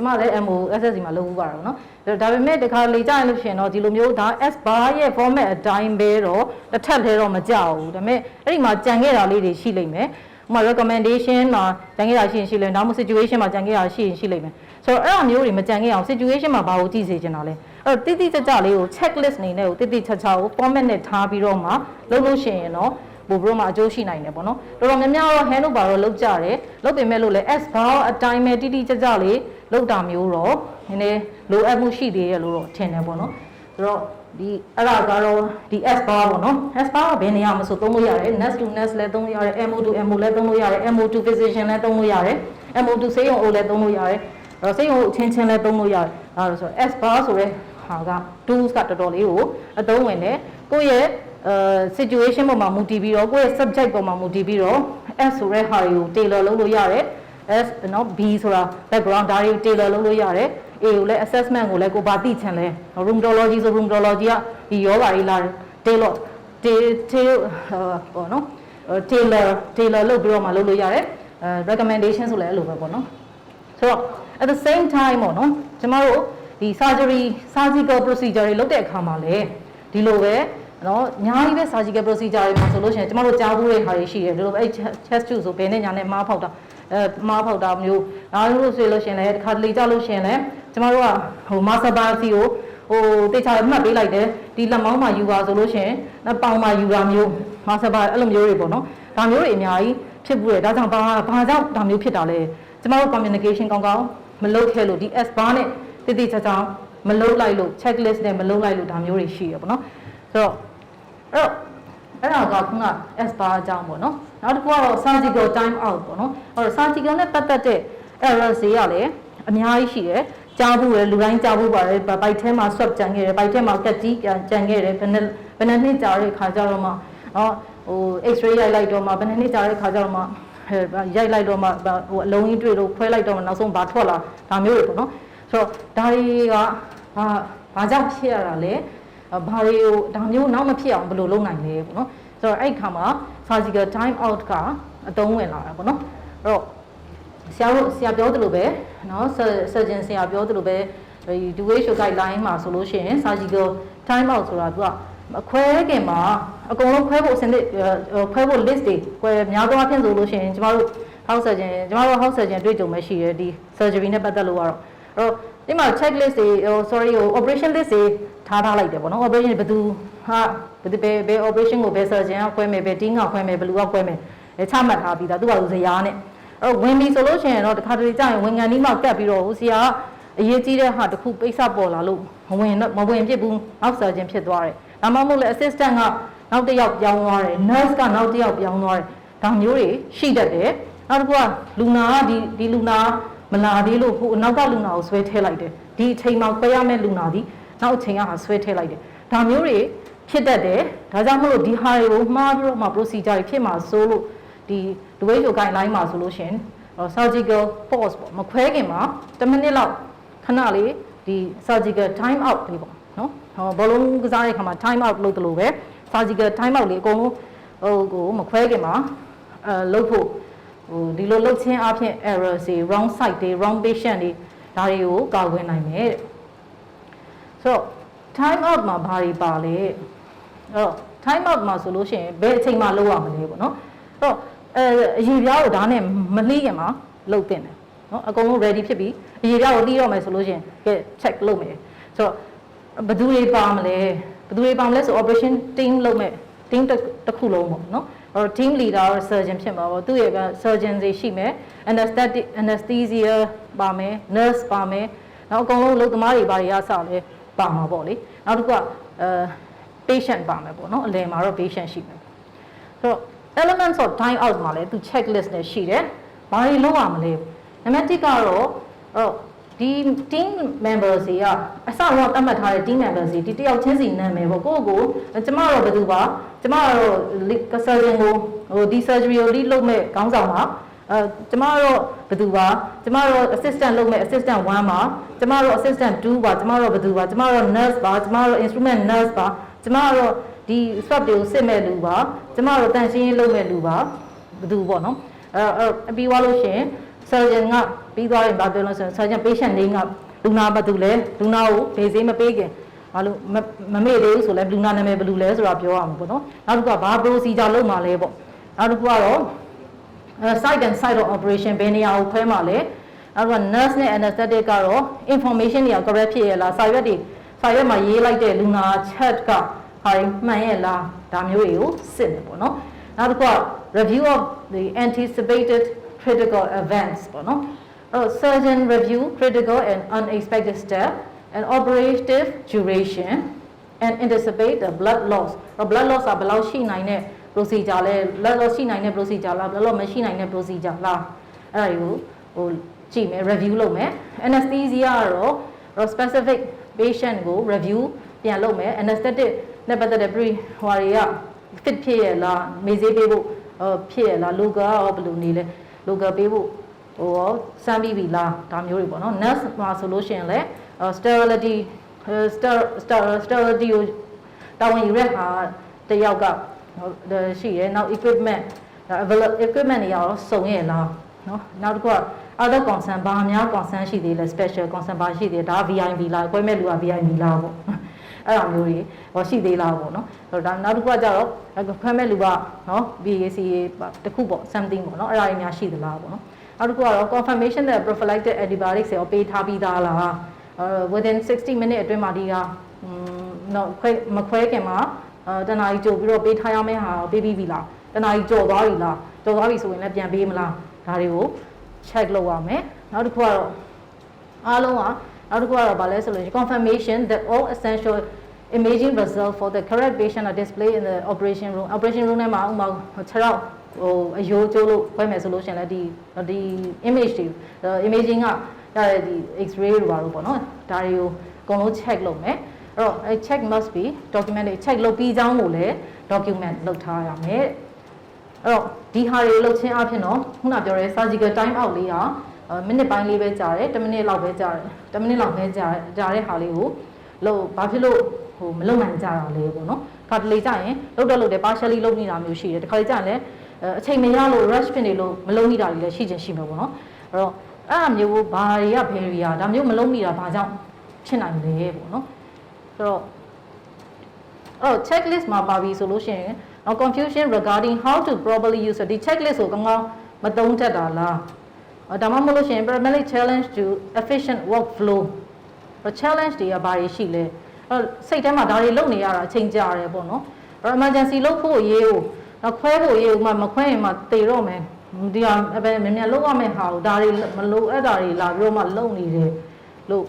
A: မလည်း MO SSC မှာလုပ်ဦးပါတော့เนาะဒါပေမဲ့တခါလေကြာရင်လို့ရှိရင်တော့ဒီလိုမျိုးဒါ S bar ရဲ့ format အတိုင်းပဲတော့တစ်ထပ်လဲတော့မကြောက်ဘူးဒါပေမဲ့အဲ့ဒီမှာကြံခဲ့တာလေးတွေရှိလိမ့်မယ်ဥပမာ recommendation မှာကြံခဲ့တာရှိလိမ့်မယ်ဒါမှမဟုတ် situation မှာကြံခဲ့တာရှိလိမ့်မယ်ဆိုတော့အဲ့အမျိုးတွေမကြံခဲ့အောင် situation မှာဘာကိုကြည့်စေချင်တာလဲအဲ့တော့တိကျကျလေးကို checklist အနေနဲ့ကိုတိကျကို format နဲ့ထားပြီးတော့မှလုပ်လို့ရှိရင်တော့ပို့ပြီးတော့မှအကျိုးရှိနိုင်တယ်ပေါ့နော်တော်တော်များများတော့ hand over တော့လုပ်ကြတယ်လုပ်ပေမဲ့လို့လည်း S bar အတိုင်းပဲတိကျလေးလုပ်တာမျိုးတော့နည်းနည်းလိုအပ်မှုရှိသေးတယ်လို့တော့ထင်တယ်ပေါ့နော်ဆိုတော့ဒီအဲ့ဒါကတော့ဒီ S bar ပေါ့နော် S bar ကဘယ်နေရာမှာဆိုသုံးလို့ရတယ် nurse to nurse လည်းသုံးလို့ရတယ် MO to MO လည်းသုံးလို့ရတယ် MO to physician လည်းသုံးလို့ရတယ် MO to ဆေးရုံအိုလည်းသုံးလို့ရတယ်အဲ့တော့ဆေးရုံအချင်းချင်းလည်းသုံးလို့ရတယ်အဲ့ဒါဆို S bar ဆိုတဲ့ဟာက tools ကတော်တော်လေးကိုအသုံးဝင်တယ်ကိုယ့်ရဲ့situation ပေါ်မှာမူတည်ပြီးတော့ကိုယ့်ရဲ့ subject ပေါ်မှာမူတည်ပြီးတော့ S ဆိုတဲ့ဟာတွေကို tailor လုပ်လို့ရတယ် S နော် B ဆိုတာ background ဒါတွေကို tailor လုပ်လို့ရတယ် A ကိုလည်း assessment ကိုလည်းကိုဘာသိချင်လဲ rheumatology ဆို rheumatology ကဒီယောဂါကြီးလာ tailor ပေါ့နော် tailor လုပ်ပြီးတော့မှလုပ်လို့ရတယ်recommendation ဆိုလည်းအဲ့လိုပဲပေါ့နော်ဆိုတော့ at the same time ပေါ့နော်ကျမတို့ဒီ surgical procedure တွေလုပ်တဲ့အခါမှာလည်းဒီလိုပဲနော်အများကြီးပဲ surgical procedure တွေမှာဆိုလို့ရှိရင်ကျမတို့ကြားဘူးတဲ့ဟာတွေရှိတယ်ဒီလိုပဲ chest tube ဆိုဘယ်နဲ့ညာနဲ့မားဖောက်တာမားဖောက်တာမျိုးနောက်လို့ဆိုလို့ရှိရင်လည်းတစ်ခါတလေကြောက်လို့ရှိရင်လည်းကျမတို့ကဟို master biopsy ကိုဟိုတေချာမှတ်ပေးလိုက်တယ်ဒီလက်မောင်းမှာယူပါဆိုလို့ရှိရင်ပေါင်မှာယူတာမျိုး master biopsy အဲ့လိုမျိုးတွေပေါ့နော်ဒါမျိုးတွေအများကြီးဖြစ်ဘူးတယ်ဒါကြောင့်ဘာကြောင့်ဒါမျိုးဖြစ်တာလဲကျမတို့ communication ကောင်းကောင်းမလုပ်ခဲ့လို့ဒီ S bar နဲ့တိကျမလုပ်လိုက်လို့ checklist နဲ့မလုပ်လိုက်လို့ဒါမျိုးတွေရှိရပေါ့နော်ဆိုတော့အဲ့ဒါကခုန S bar အကြောင်းပေါ့နော်နောက်တစ်ခုကတော့ surgical time out ပေါ့နော်အဲ့တော့ surgical နဲ့ပတ်သက်တဲ့ error တွေရလည်းအများကြီးရှိတယ်ကြားဘူးလေလူတိုင်းကြားဘူးပါတယ်ဘိုက်ထဲမှာ swab ကြံခဲ့တယ်ဘိုက်ထဲမှာကက်ကြီးကြံခဲ့တယ်ဘယ်နှစ်ကြာတဲ့ခါကြတော့မှဟို X-ray ရိုက်လိုက်တော့မှဘယ်နှစ်ကြာတဲ့ခါကြတော့မှရိုက်လိုက်တော့မှဟိုအလုံးကြီးတွေ့လို့ခွဲလိုက်တော့မှနောက်ဆုံးဘာထွက်လာဒါမျိုးတွေပေါ့နော်ဆိုတော့ဒါတွေကဘာကြောင့်ဖြစ်ရတာလဲဘာတွေကိုဒါမျိုးနောက်မဖြစ်အောင်ဘယ်လိုလုပ်နိုင်လဲပေါ့နော်ဆိုတော့အဲ့ခါမှာ surgical time out ကအသုံးဝင်လာတာပေါ့နော်အဲ့တော့ ဆရာပြောသလိုပဲเนาะ surgeon ဆရာပြောသလိုပဲဒီ WHO guideline မှာဆိုလို့ရှိရင် surgical time out ဆိုတာသူကခွဲခင်မှာအကုန်လုံးခွဲဖို့အစနစ်ခွဲဖို့ list တွေခွဲများသောအားဖြင့်ဆိုလို့ရှိရင်ကျမတို့ house surgeon တွေ့ကြုံမဲ့ရှိတယ်ဒီ surgery နဲ့ပတ်သက်လို့ကတော့အဲ့တော့ဒီမှာ checklist တွေ operation list တွေထားလိုက်တယ်ပေါ့နော် operation ဘယ်သူဘယ် operation ကိုဘယ် surgeon ကခွဲမယ်ဘယ် team ကခွဲမယ်ဘယ်လူကခွဲမယ်ချမှတ်ထားပြီးသားသူကဇရာနဲ့အဲ့ဝင်ပြီဆိုလို့ရှိရင်တော့တခါတလေကြာရင်ဝန်ခံဒီမှာကတ်ပြီးတော့ဟိုဆရာအရေးကြီးတဲ့ဟာတစ်ခုပိတ်စပေါ်လာလို့မဝင်ဖြစ်ဘူးအောက် surgeon ဖြစ်သွားတယ်ဒါမှမဟုတ်လေ assistant ကနောက်တစ်ယောက်ပြောင်းသွားတယ် nurse ကနောက်တစ်ယောက်ပြောင်းသွားတယ်ဒါမျိုးတွေရှိတတ်တယ်နောက်တစ်ခုကလူနာကဒီလူနာမလာသေးလို့ဟိုနောက်ကလူနာကိုဆွဲထည့်လိုက်တယ်ဒီအချိန်မှာခွဲရမယ့်လူနာဒီနောက်အချိန်ကဆွဲထည့်လိုက်တယ်ဒါမျိုးတွေဖြစ်တတ်တယ်ဒါကြောင့်မလို့ဒီဟာတွေကိုမှားပြီးတော့မှ procedure တွေဖြစ်မှာစိုးလို့ဒီ WHO guideline မှာဆိုလို့ရှင် surgical pause ပေါ့မခွဲခင်မှာ10မိနစ်လောက်ခဏလေးဒီ surgical time out လေးပေါ့နော်ဘောလုံးကစားတဲ့ခါမှာ time out လုပ်တယ်လို့ပဲ surgical time out လေးအကုန်လုံးကိုမခွဲခင်မှာလုပ်ဖို့ဒီလိုလုပ်ချင်းအပြင် error တွေ wrong site တွေ wrong patient တွေဒါတွေကိုကာကွယ်နိုင်မယ်တဲ့ဆိုတော့ time out မှာဘာတွေပါလဲအဲ့တော့ time out မှာဆိုလို့ရှိရင်ဘယ်အချိန်မှာလုပ်ရမလဲပေါ့နော်အဲ့တော့အရေပြားကိုဒါနဲ့မလှီးခင်မှာလုပ်တင်တယ်နော်အကုန်လုံး ready ဖြစ်ပြီးအရေပြားကိုလှီးတော့မယ်ဆိုလို့ရှိရင်ကဲ check လုပ်မယ်ဆိုတော့ဘယ်သူတွေပါမလဲဆို operation team လုပ်မယ် team တစ်ခုလုံးပေါ့နော်or team leader or surgeon ဖြစ်မှာပေါ့သူရဲ့က surgeon တွေရှိမယ် anesthesia ပါမယ် nurse ပါမယ်နောက်အကုန်လုံးလုပ်သမားတွေဘာတွေကစလဲပါမှာပေါ့လေနောက်တစ်ခုကpatient ပါမယ်ပေါ့နော်အလယ်မှာတော့ patient ရှိမယ်ဆိုတော့ elements of time out မှာလဲသူ checklist နဲ့ရှိတယ်ဘာတွေလုပ်ရမလဲနံပါတ်1ကတော့ဒီ team members တွေကအစတော့တတ်မှတ်ထားတဲ့ team members တွေဒီတယောက်ချင်းစီနာမည်ပေါ့ကိုကျမတော့ဘယ်သူပါကျမတော့ surgeon ကိုဟိုဒီ surgery ကို lead လုပ်မဲ့ခေါင်းဆောင်ပါကျမတော့ဘယ်သူပါကျမတော့ assistant လုပ်မဲ့ assistant 1ပါကျမတော့ assistant 2ပါကျမတော့ဘယ်သူပါကျမတော့ nurse ပါကျမတော့ instrument nurse ပါကျမတော့ဒီ swab တွေကိုစစ်မဲ့လူပါကျမတို့တန်ရှင်းရေးလုပ်မဲ့လူပါဘယ်သူပေါ့နော်ပြီးသွားလို့ရှိရင် surgeon ကပြီးသွားရင်ဘာပြောလို့ဆိုရင် surgeon patient name ကလူနာဘာတူလဲလူနာကိုဘေးစေးမပေးခင်ဘာလို့မမေ့သေးဘူးဆိုလဲလူနာနာမည်ဘယ်လိုလဲဆိုတာပြောရမှာပေါ့နော်နောက်တစ်ခုကဘာ procedure လုပ်မှာလဲပေါ့နောက်တစ်ခုကတော့ site and site of operation ဘယ်နေရာကိုခွဲမှာလဲနောက်တစ်ခုက nurse နဲ့ anesthetic ကတော့ information တွေက correct ဖြစ်ရဲ့လားစာရွက်မှာရေးလိုက်တဲ့လူနာ chat ကဟာမှန်ရဲ့လားဒါမျိုးတွေကိုစစ်တယ်ပေါ့နော်နောက်တစ်ခုက review of the anticipated critical events ပေါ့နော်surgeon review critical and unexpected step and operative duration and anticipate the blood loss blood loss ကဘယ်လောက်ရှိနိုင်တဲ့ procedure လဲ blood loss ရှိနိုင်တဲ့ procedure လား blood loss မရှိနိုင်တဲ့ procedure လားအဲ့ဒါတွေကိုဟိုကြည့်မယ် review လုပ်မယ် anesthesia ကတော့ specific patient ကို review ပြန်လုပ်မယ် anesthetic နဲ့ပတ်သက်တဲ့ pre ဟိုတွေက fit ဖြစ်ရလားမေးစေးပေးဖို့ဖြစ်ရလား local ရောဘယ်လိုနေလဲ local ပေးဖို့ဟိုစမ်းပြီးပြီလားဒါမျိုးတွေပေါ့နော် nurse မှာဆိုလို့ရှိရင်လည်း sterility ကိုတာဝန်ယူရဟာတယောက်ကရှိတယ်နောက် equipment တွေရောစုံရဲ့လားနော်နောက်တစ်ခုက other concern ဘာများ concern ရှိသေးလဲ special concern ဘာရှိသေးလဲဒါ VIP လားကွဲမဲ့လူက VIP လားပေါ့အဲ့လိုမျိုးတွေဟောရှိသေးလားပေါ့နော်ဒါနောက်တစ်ခုကကြတော့ခွဲမဲ့လူကနော် BAC တခုပေါ့ something ပေါ့နော်အဲ့ဒါတွေများရှိသလားပေါ့နော်နောက်တစ်ခုကတော့ confirmation that prophylactic antibiotics ကိုပေးထားပြီးသားလား within 60 minute အတွင်းမှာဒီကနော်မခွဲခင်မှာတနားကြီးကြိုပြီးတော့ပေးထားရမယ့်ဟာပေးပြီးပြီလားတနားကြီးကြော်သွားပြီလားကြော်သွားပြီဆိုရင်လည်းပြန်ပေးမလားဒါတွေကို check လုပ်ရမယ်နောက်တစ်ခုကတော့အားလုံးကနောက်တစ်ခုကတော့ဗာလဲဆိုလို့ confirmation that all essential imaging results for the correct patient are displayed in the operation room ထဲမှာဥမာ6ရောက်ဟိုအယိုးကျိုးလို့ခွဲမယ်ဆိုလို့ရှင်လည်းဒီ image တွေ imaging ကရတဲ့ဒီ x-ray တွေပါလို့ပေါ့နော်ဒါတွေကိုအကုန်လုံး check လုပ်မယ်အဲ့တော့ check must be documented check လုပ်ပြီးကြောင်းကိုလည်း document လုပ်ထားရမယ်အဲ့တော့ဒီဟာတွေလုပ်ချင်းအဖြစ်တော့ခုနပြောတဲ့ surgical time out လေးကမိနစ်ပိုင်းလေးပဲကြာတယ်10မိနစ်လောက်ပဲကြာတယ်10မိနစ်လောက်ပဲကြာတဲ့ဟာလေးကိုလို့ဘာဖြစ်လို့ဟိုမလုပ်နိုင်ကြတာလဲပေါ့နော်ခါတလေကြာရင်လုပ်တယ် partially လုပ်နေတာမျိုးရှိတယ်တခါလေကြာရင်လည်းအချိန်မရလို့ rush ဖြစ်နေလို့မလုပ်မိတာတွေလည်းရှိချင်းရှိမှာပေါ့နော် တော့အဲ့အမျိုးဘာတွေက barrier ဒါမျိုးမလုံးမိတာဘာကြောင့်ဖြစ်နိုင်လဲပေါ့နော်ဆိုတော့checklist မှာပါပြီဆိုလို့ရှိရင် confusion regarding how to properly use ဒီ checklist ကိုကောင်းကောင်းမသုံးတတ်တာလားဒါမှမဟုတ်လို့ရှိရင် primarily challenge to efficient workflow challenge တွေကဘာတွေရှိလဲစိတ်ထဲမှာဒါတွေလုပ်နေရတာအချိန်ကြာတယ်ပေါ့နော် emergency လုပ်ဖို့ရေးကိုနောက်ခွဲဖို့ရေးကိုမခွဲရင်မှတေတော့မယ်ဒီဟာမြန်လုပ်ရမယ့်ဟာကိုဒါတွေမလိုအဲ့ဒါတွေလာပြီးတော့မှလုပ်နေတယ်လို့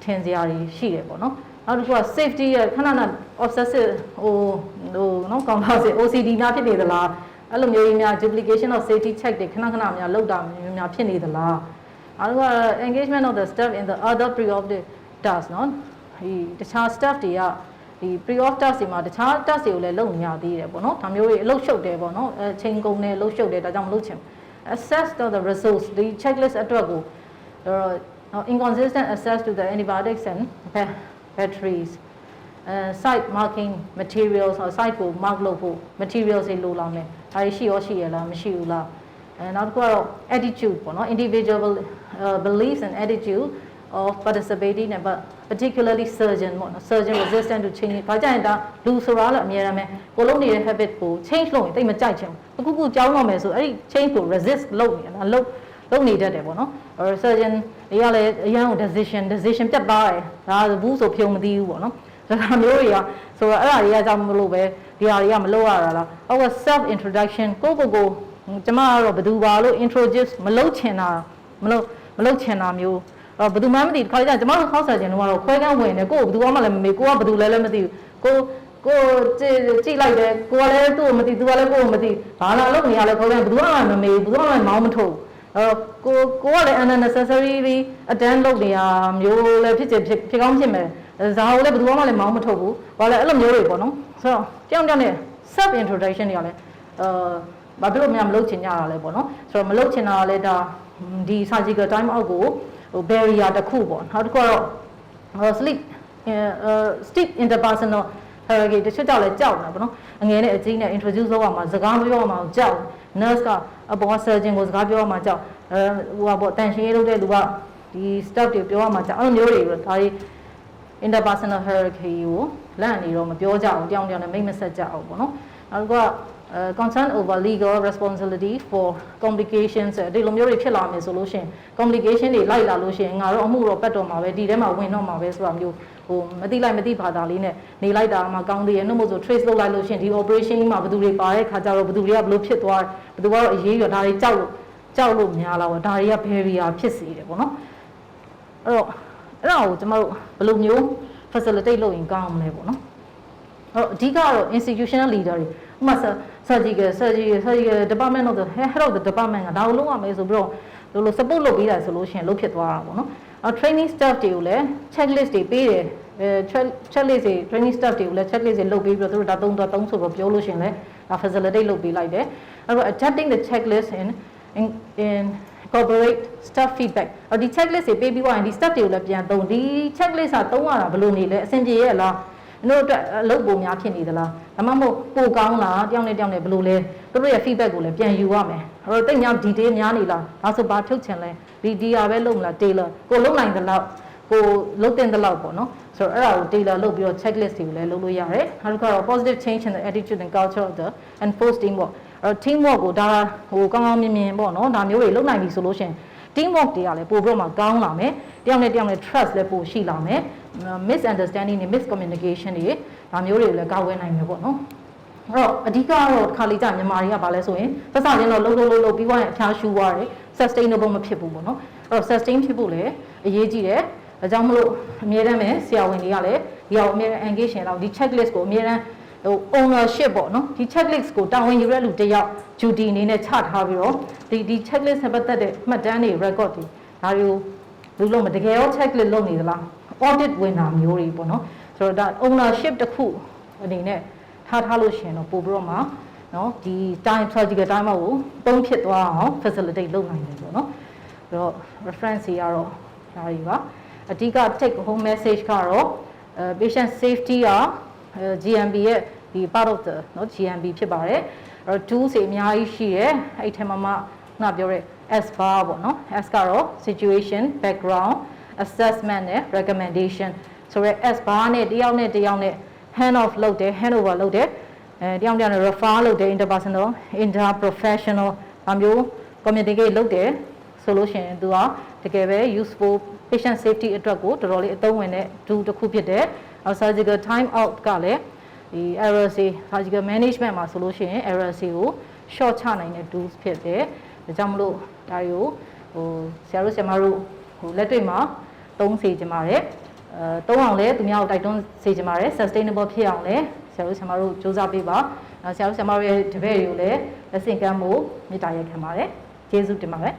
A: ထင်စရာတွေရှိတယ်ပေါ့နော်နောက်တစ်ခုက safety ရခဏခဏ obsessive နော်ကောင်းပါစေ OCD များဖြစ်နေသလားအဲ့လိုမျိုးကြီးများ duplication of safety check တွေခဏခဏများလုပ်တာများဖြစ်နေသလားနောက်တစ်ခုက engagement of the staff in the other pre-operative tasks နော်ဒီတခြား staff တွေကဒီ pre-op task တွေမှာတခြား task တွေကိုလည်းလုပ်နေရသေးတယ်ပေါ့နော်ဒါမျိုးတွေအလုပ်ရှုပ်တယ်ပေါ့နော်အချိန်ကုန်တယ်အလုပ်ရှုပ်တယ်ဒါကြောင့်မလုပ်ချင် access to the resource ဒီ checklist အတွက်ကို inconsistent access to the antibiotics and batteries site marking materials or site ကို mark လုပ်ဖို့ materials တွေလိုလာမယ်ဒါရှိရလားမရှိဘူးလားနောက်တစ်ခုကတော့ attitude ပေါ့နော် individual beliefs and attitude of participating and particularly surgeon ပေါ့နော် surgeon resistant to change ဘာကြရင်ဒါလူဆိုတာလည်းအများရမယ်ကိုလုံးနေတဲ့ habit ကို change လုပ်ရင်တိတ်မကြိုက်ချင်ဘူးအခုကြောင်းတော့မယ်ဆိုအဲ့ဒီ change ကို resist လုပ်နေတာလုပ်နေတတ်တယ်ပေါ့နော် surgeon တွေကလည်းအရန်ကို decision ပြတ်သွားတယ်ဒါဘူးဆိုဖြုံမသိဘူးပေါ့နော်ဒါမျိုးတွေကဆိုတော့အဲ့ဒါတွေကကြောင့်မလို့ပဲဒီဟာတွေကမလုပ်ရတာလားဟုတ်ကဲ့ self introduction ကိုကျမကတော့ဘယ်သူပါလို့ introduce မလုပ်ချင်တာမျိုးဘယ်သူမှမသိခါကြကျမတို့ house surgeon တို့ကတော့ခွဲကန်းဝင်တယ်ကိုယ်ဘယ်သူမှလည်းမမေးကိုကဘယ်သူလဲလည်းမသိဘူးကိုကြည့်လိုက်တယ်ကိုကလည်းသူ့ကိုမသိသူကလည်းကိုယ်ကိုမသိဘာလာလုပ်နေရလဲခွဲကန်းဘယ်သူမှမမေးဘူးဘယ်သူမှမောင်းမထုတ်ကိုကလည်း unnecessarily attend လုပ်နေရမျိုးလည်းဖြစ်ကောင်းဖြစ်မယ်ဇာကိုလည်းဘယ်သူမှလည်းမောင်းမထုတ်ဘူးဘာလဲအဲ့လိုမျိုးတွေပေါ့နော်ဆိုတော့ကြောင်နဲ့ self introduction တွေကလည်းဘာဖြစ်လို့များမလုပ်ချင်ကြတာလဲပေါ့နော်ဆိုတော့မလုပ်ချင်တာကလည်းဒါဒီ surgical time out ကိုbarrier တစ်ခုပေါ့နောက်တစ်ခုကတော့ sleep interpersonal hierarchy တချို့ကြောက်လဲကြောက်နေတာပေါ့နော်အငယ်နဲ့အကြီးနဲ့ introduce လုပ်ရမှာစကားပြောရမှာကြောက် nurse ကအပေါ် surgeon ကိုစကားပြောရမှာကြောက်ဟိုပေါ့တန်ရှင်းရေးလုပ်တဲ့လူကဒီ staff တွေပြောရမှာကြောက်အဲ့လိုမျိုးတွေဒါတွေ interpersonal hierarchy ကိုလန့်နေတော့မပြောကြအောင်တောင်းနဲ့မိတ်မဆက်ကြအောင်ပေါ့နော်နောက်တစ်ခုကconcern over legal responsibility for complications ဒီလိုမျိုးတွေဖြစ်လာမယ်ဆိုလို့ရှိရင် complication တွေလိုက်လာလို့ရှိရင်ငါတို့အမှုတော့ပတ်တော့မှာပဲဒီထဲမှာဝင်တော့မှာပဲဆိုတာမျိုးမသိဘာသာလေးနဲ့နေလိုက်တာမှကောင်းသေးရဲ့နှုတ်မို့ဆို trace လုပ်လိုက်လို့ရှိရင်ဒီ operation မှာဘယ်သူတွေပါတဲ့ခါကျတော့ဘယ်သူတွေကဘလို့ဖြစ်သွားဘယ်သူကတော့အရေးရဒါတွေကြောက်လို့များလာတော့ဒါတွေက barrier ဖြစ်စေတယ်ပေါ့နော်အဲ့ဒါကိုကျမတို့ဘယ်လိုမျိုး facilitate လုပ်ရင်ကောင်းမလဲပေါ့နော်အဲ့အဓိကတော့ institutional leader တွေဥပမာ surgical department of the head of the department ကဒါကိုလုပ်ရမယ်ဆိုပြီးတော့လို့ support လုပ်ပေးတာဆိုလို့ရှိရင်လုပ်ဖြစ်သွားတာပေါ့နော်training staff တွေကိုလည်း checklist တွေပေးတယ်checklist တွေ training staff တွေကိုလည်း checklist တွေလုပ်ပေးပြီးတော့သူတို့ဒါသုံးဆိုတော့ပြောလို့ရှိရင်လည်းဒါ facilitate လုပ်ပေးလိုက်တယ်အဲ့တော့ adapting the checklist in incorporate staff feedback ဒီ checklist တွေပေးပြီးတော့ဒီ staff တွေကိုလည်းပြန်သုံးဒီ checklist ကသုံးရတာဘယ်လိုနေလဲအဆင်ပြေရဲ့လားတို့အတွက်အလုပ်ပုံများဖြစ်နေသလားဒါမှမဟုတ်ပိုကောင်းလားတယောက်နဲ့ဘယ်လိုလဲသူတို့ရဲ့ feedback ကိုလည်းပြန်ယူရမယ်အဲ့တော့တိတ်များ detail များနေလားဒါဆိုဘာဖြုတ်ချင်လဲဒီဟာပဲလုပ်မလား tailor ကိုလုပ်နိုင်သလောက်ကိုလုပ်တင်သလောက်ပေါ့နော်ဆိုတော့အဲ့ဒါကို tailor လုပ်ပြီးတော့ checklist တွေကိုလည်းလုပ်လို့ရတယ်နောက်တစ်ခါတော့ positive change in the attitude and culture of the enforced teamwork အဲ့တော့ teamwork ကိုဒါကောင်းမြင်ပေါ့နော်ဒါမျိုးတွေလုပ်နိုင်ပြီဆိုလို့ရှိရင် teamwork တွေကလည်းပို့ပြီးတော့မှကောင်းလာမယ်တယောက်နဲ့ trust လည်းပို့ရှိလာမယ်misunderstanding တွေ miscommunication တွေဒါမျိုးတွေကိုလည်းကာကွယ်နိုင်မယ်ပေါ့နော်အဲ့တော့အဓိကတော့ခါလေးကြမြန်မာတွေကဘာလဲဆိုရင်သက်သာချင်းတော့လှုပ်ပြီးသွားရင်အဖျားရှူသွားတယ် sustainable မဖြစ်ဘူးပေါ့နော်အဲ့တော့ sustain ဖြစ်ဖို့လည်းအရေးကြီးတယ်ဒါကြောင့်မလို့အမြဲတမ်းပဲဆရာဝန်တွေကလည်းဒီအောင်အမြဲတမ်း engage ရင်တော့ဒီ checklist ကိုအမြဲတမ်းownership ပေါ့နော်ဒီ checklist ကိုတာဝန်ယူရတဲ့လူတစ်ယောက် duty အနေနဲ့ချထားပြီးတော့ဒီ checklist နဲ့ပတ်သက်တဲ့မှတ်တမ်းတွေ record တွေဒါတွေကိုလူလုံးမတကယ်ရော checklist လုပ်နေသလား audit ဝင်တာမျိုးတွေပေါ့နော်ဆိုတော့ဒါ ownership တစ်ခုအနေနဲ့ထားလို့ရှိရင်တော့ပို့ပြီးတော့မှနော်ဒီ time surgical time ကိုပုံဖြစ်သွားအောင် facilitate လုပ်နိုင်တယ်ပေါ့နော်ဆိုတော့ reference တွေကတော့ဒါတွေပါအဓိက take home message ကတော့patient safety ကGMB ရဲ့ဒီ part of the နော် GMB ဖြစ်ပါတယ်အဲ့တော့ tools တွေအများကြီးရှိတယ်အဲ့ထဲမှာ ငါပြောရဲ S bar ပေါ့နော် S ကတော့ situation background assessment နဲ့ recommendation ဆိုရဲ S bar နဲ့တယောက်နဲ့ hand off လုပ်တယ် hand over လုပ်တယ်တယောက်နဲ့ refer လုပ်တယ် interpersonal interprofessional ဘာမျိုး communicate လုပ်တယ်ဆိုလို့ရှိရင်သူကတကယ်ပဲ useful patient safety အတွက်ကိုတော်တော်လေးအသုံးဝင်တဲ့ tool တစ်ခုဖြစ်တယ် surgical time out ကလည်းဒီ RSC surgical management မှာဆိုလို့ရှိရင် RSC ကို short ချနိုင်တဲ့ tools ဖြစ်တယ်ဒါကြောင့်မလို့ဒါတွေကိုဆရာတို့လက်တွေ့မှာသုံးစေချင်ပါတယ်သုံးအောင်လဲသူများကိုတိုက်တွန်းစေချင်ပါတယ် sustainable ဖြစ်အောင်လဲဆရာတို့စူးစမ်းပေးပါဆရာတို့ရဲ့တပည့်တွေကိုလည်းလက်ဆင့်ကမ်းဖို့မေတ္တာရပ်ခံပါတယ်ကျေးဇူးတင်ပါတယ်